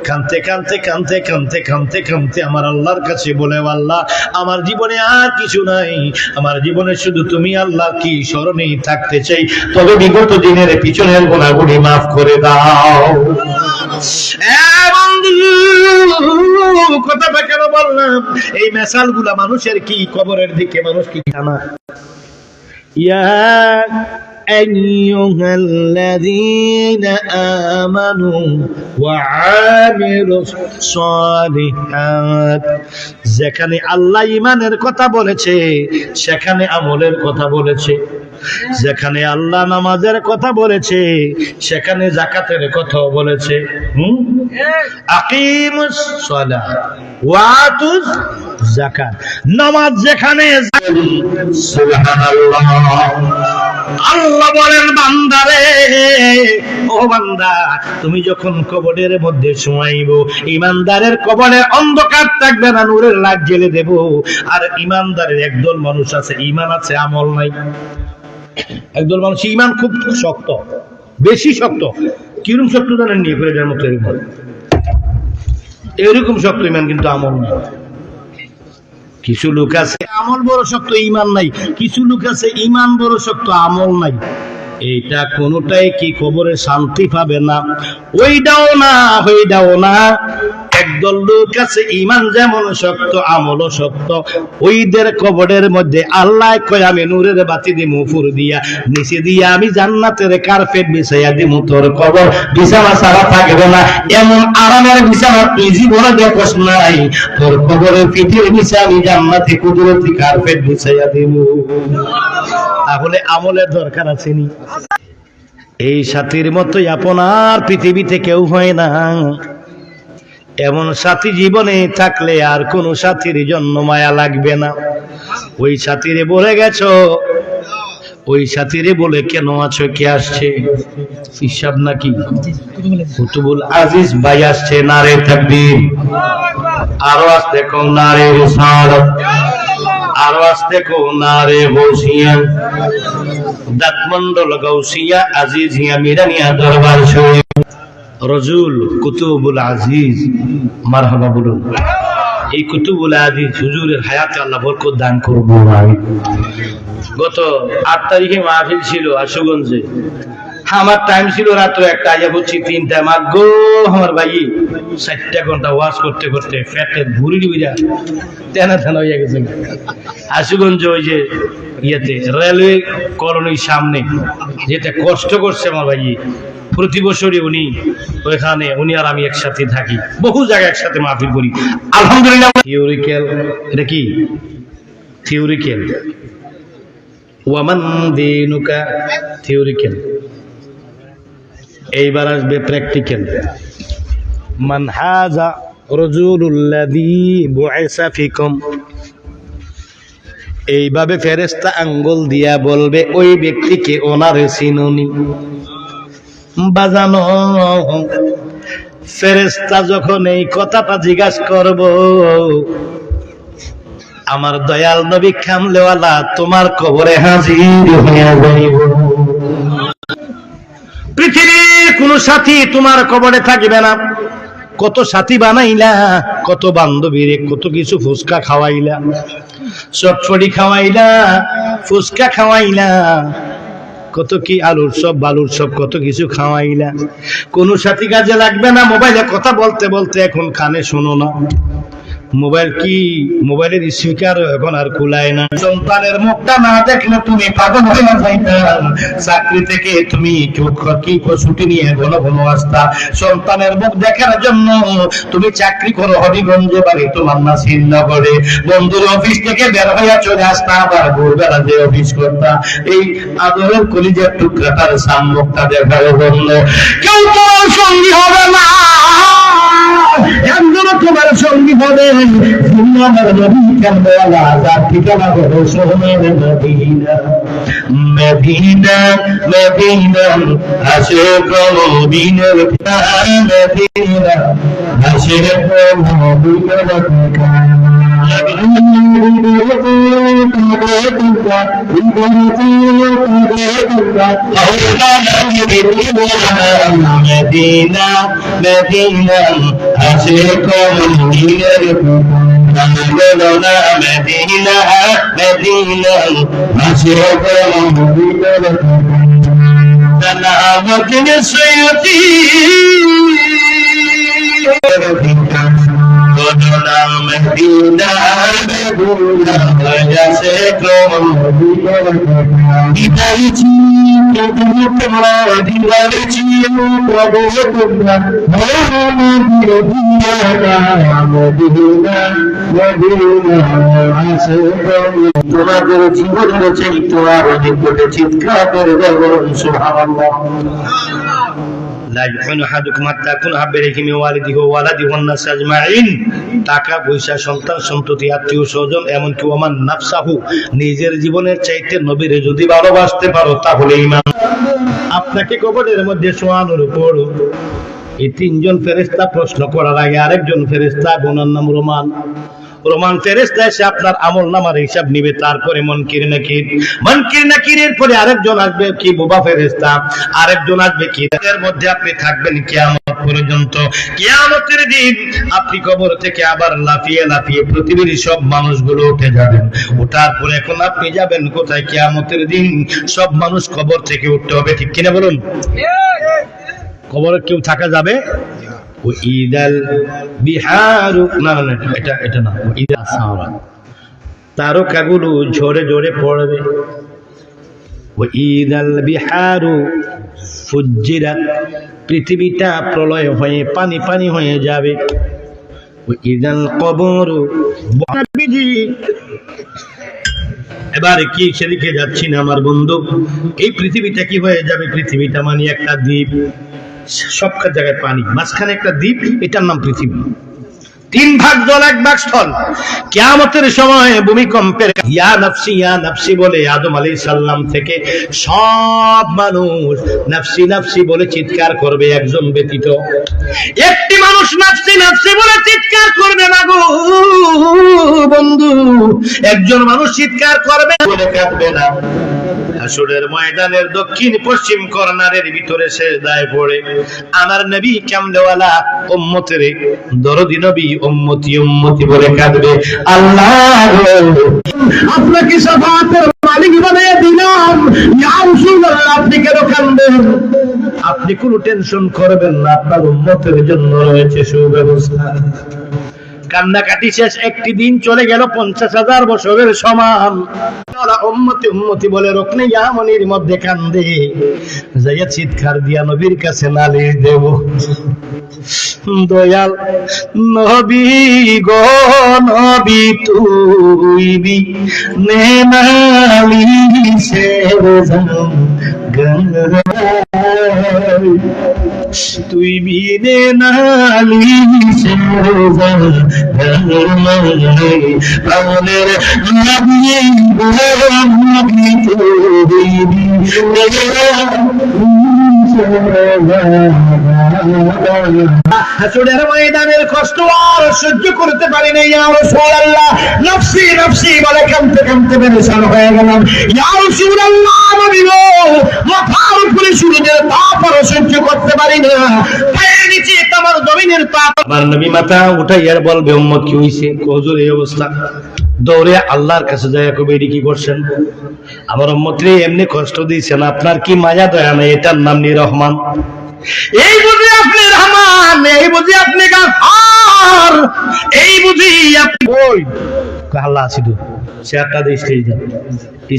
কাঁদতে কাঁদতে কাঁদতে কাঁদতে কাঁদতে কাঁদতে আমার আল্লাহর কাছে বলে, আল্লাহ আমার জীবনে আর কিছু নাই, আমার জীবনে শুধু তুমি আল্লাহ কি স্মরণেই থাকতে চাই, তবে বিগত দিনের পিছনের গুনাহগুলি মাফ করে দাও। কথাটা কেন বললাম? এই মেসালগুলা মানুষের কি কবরের দিকে মানুষ কি জানা? ইয়া আইয়ুহাল্লাযীনা আমানু ওয়া আমিলুস সালিহাত, যেখানে আল্লাহ ঈমানের কথা বলেছে সেখানে আমলের কথা বলেছে, যেখানে আল্লাহ নামাজের কথা বলেছে সেখানে যাকাতের কথা বলেছে। আকিমুস সালাহ ওয়া আতুজ যাকাত, নামাজ যেখানে, সুবহানাল্লাহ। আল্লাহ বলেন, বান্দারে, ও বান্দা, তুমি যখন কবরের মধ্যে শোয়াইব, ইমানদারের কবরে অন্ধকার থাকবে না, নূরের লাইট জ্বেলে দেব। আর ইমানদারের একদল মানুষ আছে, ঈমান আছে আমল নাই। একদল মানুষ ঈমান খুব শক্ত, বেশি শক্ত। কিরকম শক্ত জানেন? নিয়ে করে যার মতো এরকম শক্ত ঈমান, কিন্তু আমল নাই। কিছু লোক আছে আমল বড় শক্ত, ঈমান নাই। কিছু লোক আছে ঈমান বড় শক্ত, আমল নাই। এইটা কোনটাই কি কবরে শান্তি পাবে না, ওইটাও না ওইটাও না। একদল লোক আছে ঈমান যেমন শক্ত আমলও শক্ত, ওইদের কবরের মধ্যে আল্লাহ কয়, আমি নূরের বাতি দিমু উপর দিয়া, নিচে দিয়া আমি জান্নাতের কার্পেট বিছাইয়া দিমু, তোর কবর বিছানা ছাড়া থাকবে না। এমন আরামের বিছানা তুই জীবনে দেখোস নাই, তোর কবরের পিঠের নিচে আমি জান্নাতি কুদরতি কার্পেট বিছাইয়া দিমু। তাহলে আমলের দরকার আছে নি? এই সাথীর মতোই আপনার পৃথিবীতে কেউ হয় না। এমন সাথী জীবনে থাকলে আর কোন সাথীর জন্য মায়া লাগবে না। ওই সাথীরে বলে গেছো, ওই সাথীরে বলে কেন আছো? কে আসছে? হিসাব নাকি কুতুবুল আজিজ ভাই আসছে। নারে তাকবীর, আরো আসতে কও নারে রিসালাত, আরো আসতে কও নারে গৌসিয়া, দাঁতমন্ডল গৌসিয়া আজিজিয়া মিরানিয়া দরবার শরীফ রজুল কুতুবুল আজিজ, মারহাবা বলুন। এই কুতুবুল আজিজ হুজুরের হায়াতে আল্লাহ বরকত দান করুন। গত 8 তারিখে মাহফিল ছিল আশুগঞ্জে। আমার টাইম ছিল রাত্র 1টা, আইয়া বুঝছি 3টা। মাগো আমার ভাই 4টা ঘন্টা ওয়াজ করতে করতে ফ্যাটের ভুড়ি বিরা তেনা তেনা হয়ে গেছে। আশুগঞ্জ ওই যে ইয়েতে রেলওয়ে কলোনির সামনে যেতে কষ্ট করছে আমার ভাই। প্রতি বছরই উনি ওইখানে, উনি আর আমি একসাথে থাকি, বহু জায়গায় একসাথে মাহফিল করি আলহামদুলিল্লাহ। থিওরিক্যাল, এটা কি থিওরিক্যাল? ওয়ামান দিনুকা, থিওরিক্যাল। এইবার আসবে প্র্যাকটিক্যাল। মান হাযা রাজুলুল্লাযী বুইসা ফিকুম, এইভাবে ফেরেশতা আঙ্গুল দিয়া বলবে ওই ব্যক্তিকে ওনার চিনুনি। বাজানো ফেরেশতা যখন এই কথাটা জিজ্ঞাসা করব, আমার দয়াল নবী কামলেওয়ালা তোমার কবরে হাজির হইয়া যাইব। পৃথিবীর কোন সাথী তোমার কবরে থাকবে না। কত সাথী বানাইলা, কত বান্ধবীরে কত কিছু ফুচকা খাওয়াইলা, চটপটি খাওয়াইলা, ফুচকা খাওয়াইলা, কত কি আলুর সব বালুর সব কত কিছু খাওয়াইলা। কোন সাথী কাজে লাগবে না। মোবাইলে কথা বলতে বলতে এখন কানে শোনো না। মোবাইল কি, মোবাইলের স্পিকার এখন আর কুলায় না। সন্তানের মুখটা না দেখলে তুমি পাগল হয়ে যাইতা। চাকরি থেকে তুমি কি ছুটি নিয়ে ঘন ঘন আসতা। সন্তানের মুখ দেখার জন্য তুমি চাকরি করো হবিগঞ্জে, বাড়ি তোমার না শ্রীনগরে। বন্ধুর অফিস থেকে বের হইয়া চলে আসতা, আবার ভোরবেলা যে অফিস করতা। এই আদরের কলিজার টুকরাটার সামুখটা দেখার জন্য কেউ তোমার সঙ্গী হবে না। একজন তোমার সঙ্গী হবে আমার নবী কামলেওয়ালা, যার ঠিকানা হলো সোনার মদিনা। মদিনা মদিনা আসে প্রমদিনের মদিনা, আসে প্রমদিনের মদিনা মদিনা আছে কমদিনের বলো না মদিনা মদিনা আছে কমদিনের سلامة سيدي قدنا مدينة مدينة يسكن إدارتي قدنا إدارتي قدنا তোমাদের জীবনের চাইতে আরো নিকটে চিৎকার করে বলুন সুবহানাল্লাহ লা ইউমিনু আহাদুকুম হাত্তা ইয়াকুনা হাব্বা ইলাইহি মিন ওয়ালিদিহি ওয়া ওয়ালাদিহি ওয়ান নাস আজমাইন। টাকা পয়সা সন্তান সন্ততি আত্মীয় স্বজন এমনকি ওমান নাফসাহু নিজের জীবনের চাইতে নবীরে যদি ভালোবাসতে পারো তাহলে ঈমান। আপনাকে কবরের মধ্যে শোয়ানোর পর এই তিনজন ফেরেশতা প্রশ্ন করার আগে আরেকজন ফেরেশতা ওনার নাম রোমান ফেরেশতা এসে আপনার আমল নামার হিসাব নিবে। তারপরে মুনকির নাকিরের পরে আরেকজন আসবে কি বোবা ফেরেশতা, আরেকজন আসবে কি এর মধ্যে আপনি থাকবেন কিয়ামত পর্যন্ত। কিয়ামতের দিন আপনি কবর থেকে আবার লাফিয়ে লাফিয়ে পৃথিবীর সব মানুষগুলো উঠে যাবেন। ওঠার পরে এখন আপনি যাবেন কোথায়? কিয়ামতের দিন সব মানুষ কবর থেকে উঠতে হবে, ঠিক কিনা বলুন? কবরে কেউ থাকা যাবে? ইদাল বিহারু না না এটা না, ইদা সাওরা তারকাগুলো ঝরে ঝরে পড়বে। ইদাল বিহারু ফুজ্জিরাত পৃথিবীটা প্রলয় হয়ে পানি পানি হয়ে যাবে। ইদাল কবরু এবারে কি সেদিকে যাচ্ছি না আমার বন্ধু, এই পৃথিবীটা কি হয়ে যাবে? পৃথিবীটা মানে একটা দ্বীপ, সব জায়গায় পানি, মাঝখানে একটা দ্বীপ, এটার নাম পৃথিবী। 3 ভাগ জল 1 ভাগ স্থল। কিয়ামতের সময় ভূমিকম্পের ইয়া নাফসি বলে আদম আলাইহিস সালাম থেকে সব মানুষ নাফসি নাফসি বলে চিৎকার করবে, একজন ব্যতীত। একটি মানুষ নাফসি নাফসি বলে চিৎকার করবে না গো বন্ধু, একজন মানুষ চিৎকার করবে বলে কাঁদবে না। হাসরের ময়দানের দক্ষিণ পশ্চিম কর্নারের ভিতরে সেজদায় পড়ে আমার নবী কামলেওয়ালা উম্মতের দরদি নবী উম্মতি উম্মতি বলে কাঁদবে, আল্লাহ আপনাকে শাফাআতের মালিক বানিয়ে দিলাম, ইয়া রাসূলুল্লাহ আপনি কেন কাঁদবেন? আপনি কোনো টেনশন করবেন না, আপনার উম্মতের জন্য রয়েছে সুব্যবস্থা। কান্নাকাটি শেষ, একটি দিন চলে গেল 50,000 বছরের সমান। উম্মতি উম্মতি বলে রকনে ইয়ামনির মধ্যে কান্দে, যাইয়া চিৎকার দিয়া নবীর কাছে নালিশ দেব, দয়াল নবী গো নবী তুই বি নে নালিশের তুই বিনে নালিশের প্রাণের নবী তুই হাসরের ময়দানের কষ্ট আর সহ্য করতে পারি না, ইয়া রাসূলুল্লাহ নফসি নফসি বলে কাঁদতে কাঁদতে পেরেশান হয়ে গেলাম। ইয়া রাসূলুল্লাহ নবী গো মাথার উপরে সূর্যের তাপ আর সহ্য করতে পারি না, পায়ের নিচে তোমার জমিনের তাপ। আমার নবী মাথা উঠাইয়া বলবে উম্মত কি হইছে? হুজুর এই অবস্থা। দৌড়ে আল্লাহর কাছে যায় কবে এটি কি করছেন? আমার উম্মতরে এমনি কষ্ট দিয়েছেন, আপনার কি মায়া দয়া নাই? এটার নাম নিরহমান। এই বুঝি আপনি রহমান, এই বুঝি আপনি গাফার, এই বুঝি আপনি ওই আল্লাহ আছে তো সেটা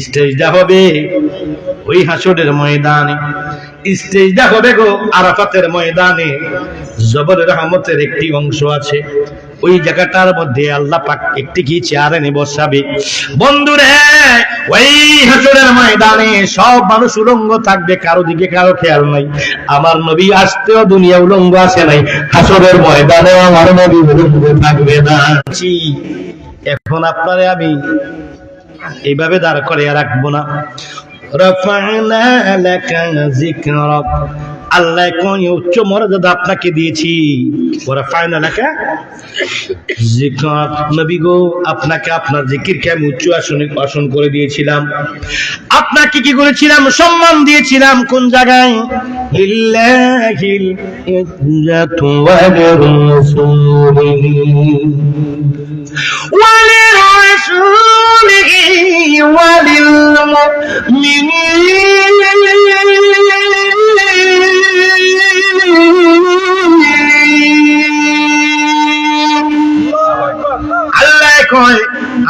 স্টেজটা হবে ওই হাসরের ময়দানে, স্টেজটা হবে গো আরাফাতের ময়দানে। জবরের রহমতের একটি অংশ আছে, ওই জায়গাটার মধ্যে আল্লাহ পাক একটি কি চেয়ার এনে বসাবে। বন্ধুরে ওই হাসরের ময়দানে সব মানুষ উলঙ্গ থাকবে, কারো দিকে কারো খেয়াল নাই। আমার নবী আসতেও দুনিয়া উলঙ্গ আসে নাই, হাসরের ময়দানে আমার নবী উলঙ্গ থাকবে না। এখন আপনারে আমি এইভাবে দাঁড় করে রাখবো না। রাফা'না লাকা যিকরাক, আল্লাহ কোন উচ্চ মর্যাদা আপনাকে দিয়েছি, ওরা ফাইনালাকে জিকর নবী গো, আপনাকে আপনার জিকিরকে আমি উচ্চ আসন করে দিয়েছিলাম। আপনাকে কি করেছিলাম? সম্মান দিয়েছিলাম। কোন জায়গায়? লিল্লাহিল ইজ্জাতু ওয়া লিরাসূলিহি ওয়া লিরাসূলিহি ওয়া লিল মুমিনিন। আল্লাহ কয়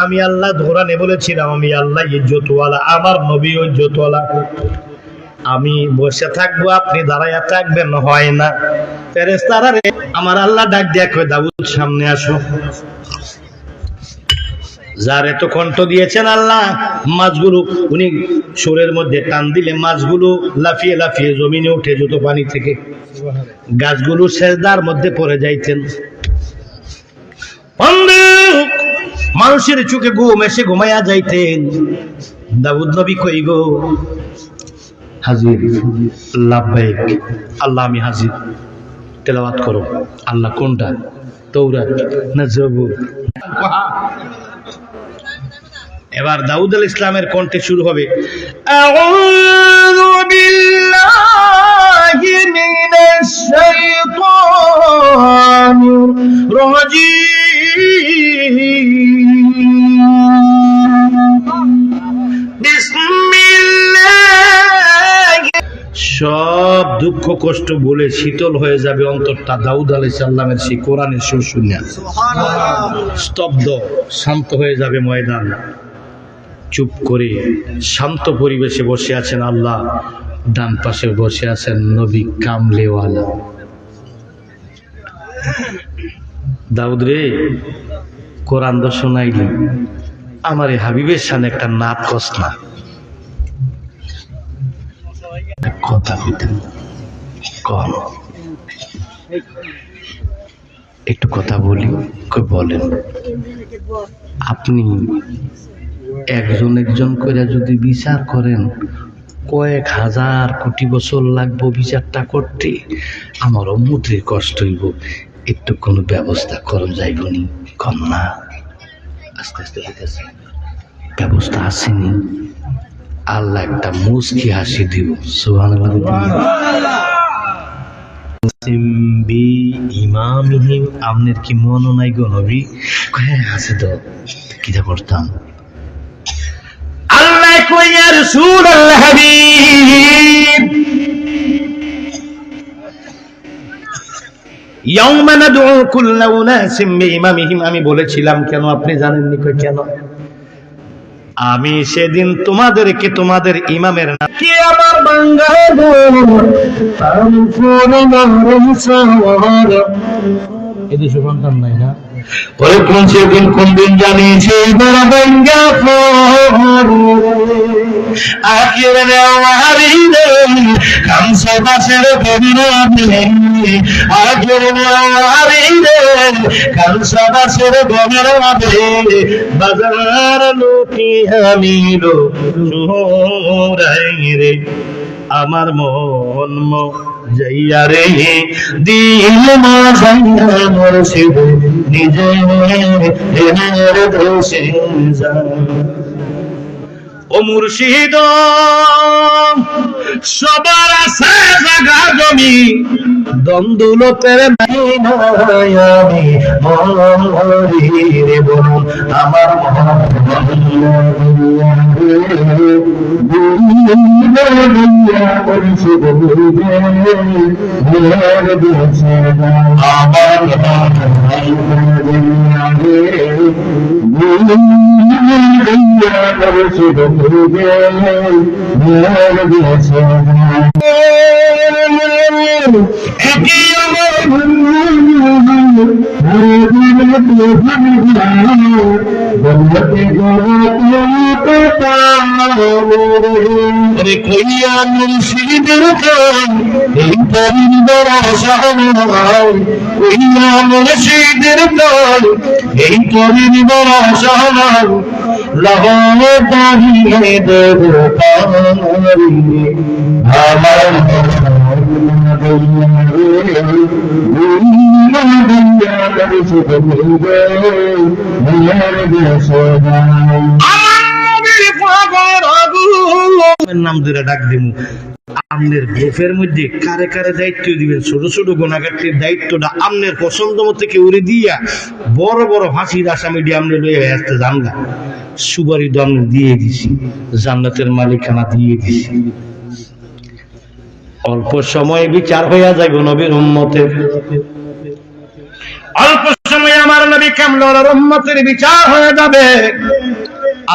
আমি আল্লাহ ধরানে বলেছিলাম আমি আল্লাহ ইজ্জতওয়ালা, আমার নবী ইজ্জতওয়ালা। আমি বসে থাকবো, আপনি দাঁড়াইয়া থাকবেন, হয় না। ফেরেশতারা রে আমার আল্লাহ ডাক দিয়া কয় দাউদ সামনে আসো। যার এত কণ্ঠ দিয়েছেন আল্লাহ, মাছগুলো উনি সুরের মধ্যে টান দিলে মাছগুলো লাফিয়ে লাফিয়ে জমিনে উঠে যেত পানি থেকে, গাছগুলো সেজদার মধ্যে পড়ে যাইতেন। মানুষের চোখে ঘুম এসে ঘুমাইয়া যাইতেন। দাউদ নবী কই গো? হাজির। লাব্বাইক আল্লাহ আমি হাজির। তেলাওয়াত করো। আল্লাহ কোনটা? তৌরাত না জবুর? এবার দাউদ আলাইহিস সালামের কণ্ঠে শুরু হবে আউযু বিল্লাহি মিনাশ শাইতানির রাজীম বিসমিল্লাহ। সব দুঃখ কষ্ট বলে শীতল হয়ে যাবে অন্তরটা দাউদ আলাইহিস সালামের সেই কোরআনের সুর শুনে। স্তব্ধ শান্ত হয়ে যাবে ময়দান। চুপ করে শান্ত পরিবেশে বসে আছেন আল্লাহ, ডান পাশে বসে আছেন নবী কামলেওয়ালা। দাউদ রে কোরআন তো শোনাইলি, আমার এই হাবিবের সামনে একটা নাত কস না। কথা কইতেন কম, একটু কথা বলি। বলেন আপনি একজন একজন করে যদি বিচার করেন, কয়েক হাজার কোটি বছর লাগবো বিচারটা করতে, আমারও মুদ্রির কষ্ট হইব। একটু কোনো ব্যবস্থা করন যাইবনি? কম না, আস্তে আস্তে হইতেছে, ব্যবস্থা আসেনি। আল্লাহ একটা মুস্কি হাসি দিব। সুবহানাল্লাহ। ইমামিহিম, আপনার কি মন নাই গো নবী? হ্যাঁ আছে তো, কিটা করতাম। আল্লাহ কই ইয়া রাসূলুল্লাহ হাবিব ইয়াউমা নাদউ কুল্লা উনাসিম বিইমামিহিম। আমি বলেছিলাম কেন আপনি জানেননি? কই কেন? আমি সেদিন তোমাদেরকে তোমাদের ইমামের নাম কি আমার বাঙ্গা গো এদেশে সন্তান নাই না? ওরে কোন সেদিন কোন দিন জানি সেই বড় বাঙ্গা আখিরে নেওয়ারি রে কামসা বাসের বেবিরাবে, আখিরে নেওয়ারি রে কামসা বাসের বেবিরাবে, বাজার লোকি হামিলো সুরাই রে আমার মন যাইয়া রে দিল মা যাইয়া মুর্শিদ নিজে এর দোষে যায়। ও মুর্শিদ সবার আছে জায়গা জমি, দ্বন্দ্বলতের নাই আমি মরি রে বলুন আমার কইয়া মুর্শিদের এই পরির বড় সহায়, কইয়া মুর্শিদের এই পরির বড় সহায়, লহরে দাঁড়িয়ে দেব আমার নাম ধরে ডাক দিব আমনের গ্রুপের মধ্যে কারে কারে দায়িত্ব দিবেন, ছোট ছোট গুনাহগারটির দায়িত্বটা আমনের পছন্দ মতো কেউ দিয়া বড় বড় ফাঁসির আসামি দিয়ে আমনে লয়ে আসতে জানলা সুবারি দম দিয়ে দিছি, জান্নাতের মালিকানা দিয়ে দিছি। অল্প সময়ে বিচার হইয়া যাইব নবীর উম্মতের, অল্প সময়ে আমার নবী কামলার উম্মতের বিচার হয়ে যাবে।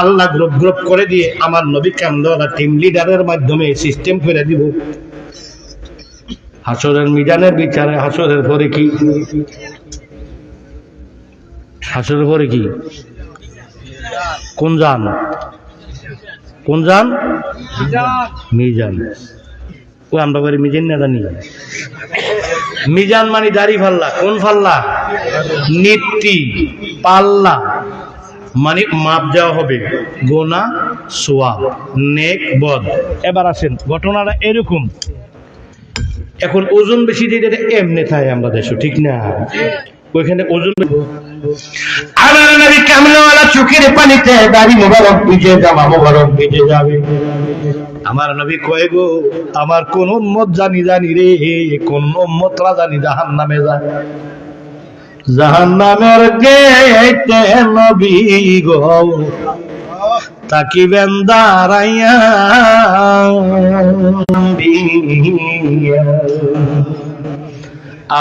আল্লাহ গ্রুপ গ্রুপ করে দিয়ে আমার নবী কামলার টিম লিডারের মাধ্যমে সিস্টেম করে দিব। হাসরের মিজানের বিচারে হাসরের পরে কি, হাসরের পরে কি, কোন জান, কোন জান, মিজান। ও আমরা বাড়ি মিজান না জানি, মিজান মানে দাড়ি ফাল্লা, কোন ফাল্লা, নীতি পাল্লা মানে মাপ দেওয়া হবে গোনা সোয়াব নেক বদ। এবার আসেন ঘটনাটা এরকম, এখন ওজন বেশি দিয়ে এমনি থাকে আমরা দেশ, ঠিক না, ওইখানে ওজন আমার নবী কামলাওয়ালা চোখের পানিতে দাড়ি মোবারক ভিজে জামা মোবারক ভিজে যাবে। আমার নবী কয় গো আমার কোন উম্মত জানি জানি রে, কোন উম্মতরা জানি জাহান্নামে যায়, জাহান্নামের গেটে নবী গো তাকিবেন দাঁড়াইয়া,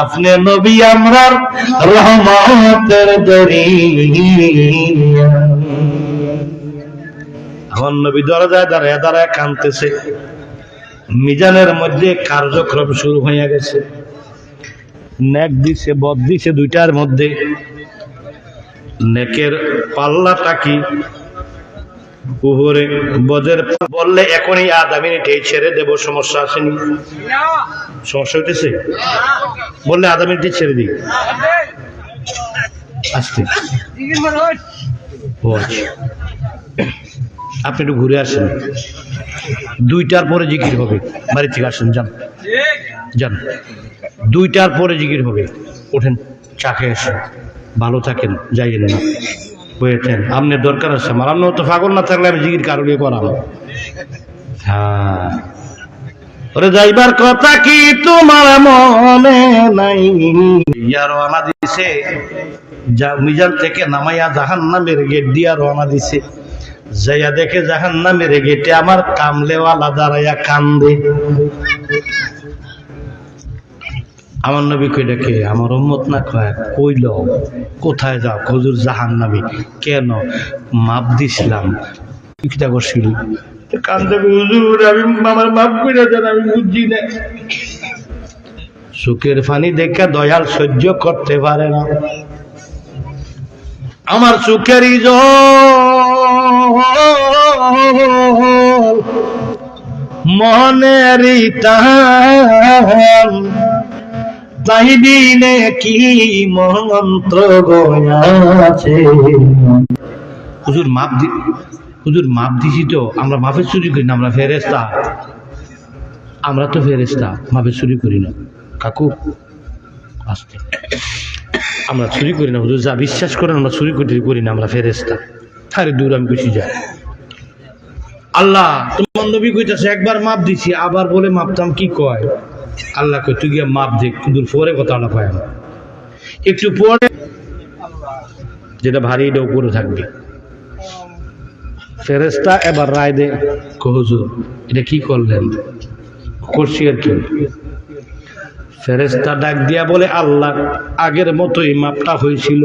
আপনি নবী আমরার রহমতের দরিয়া। এখন নবী দরজায় দাঁড়ায় দাঁড়ায় কাঁদতেছে, মিজানের মধ্যে কার্যক্রম শুরু হয়ে গেছে, নেক দিছে বদ দিছে দুইটার মধ্যে। নেকের পাল্লাটা কি উপরে, বদের বললে এখনই আধা মিনিট এই ছেড়ে দেব, সমস্যা আসেনি, সমস্যা হইতেছে বললে আধা মিনিট ছেড়ে দিই আসতে। আপনি একটু ঘুরে আসেন, দুইটার পরে জিকির হবে, বাড়ি থেকে আসেন, যান যান, দুইটার পরে জিকির হবে, ওঠেন চা খেয়ে আসেন, ভালো থাকেন, যাইয়েন না বইয়েছেন, আপনার দরকার আছে আমার, আপনার তো পাগল না থাকলে আমি জিকির কারো দিয়ে করাবো। হ্যাঁ ওরে যাইবার কথা কি তোমার মনে নাই, রওনা দিছে মিজান থেকে নামাইয়া জাহান্নামের গেট দিয়া রওনা দিছে। যাইয়া দেখে জাহান্নামের গেটে আমার কামলেওয়ালা দাঁড়াইয়া কান্দে। আমার নবী কই ডাকে, আমার উম্মত না কয়, কইল কোথায় যাও, হুজুর জাহান্নামে। কেন? মাপ দিছিলাম, কিটা করছিল, কান্দে হুজুর আমি আমার মাপ কইরা দেন, আমি বুঝছি না। চোখের পানি দেখে দয়াল সহ্য করতে পারে না, আমার চোখেরই জল মনেরই টান, তাই দিনে কি মন্ত্র গয়াছে। হুজুর মাপ দি, হুজুর মাপ দিছি তো, আমরা মাপের চুরি করি না, আমরা ফেরেশতা, আমরা তো ফেরেশতা, মাপের চুরি করি না। কাকু আসতে, আমরা চুরি করি না হুজুর, যা বিশ্বাস করেন আমরা চুরি করি না, আমরা ফেরেশতা। আরে দূর, আমি বেশি যাই। আল্লাহ তোমার নবী কইতাছে একবার মাপ দিছি, আবার বলে মাপতাম কি কয়। আল্লাহ কই তুই গিয়ে মাপ দে, দূর পরে কথাটা কয় না, একটু পরে যেটা ভারী এটা উপরে থাকবে। ফেরেশতা এবার রায় দে, হুজুর এটা কি করলেন, করছি আর কি। ফেরেশতা ডাক দিয়া বলে আল্লাহ আগের মতোই মাপটা হয়েছিল,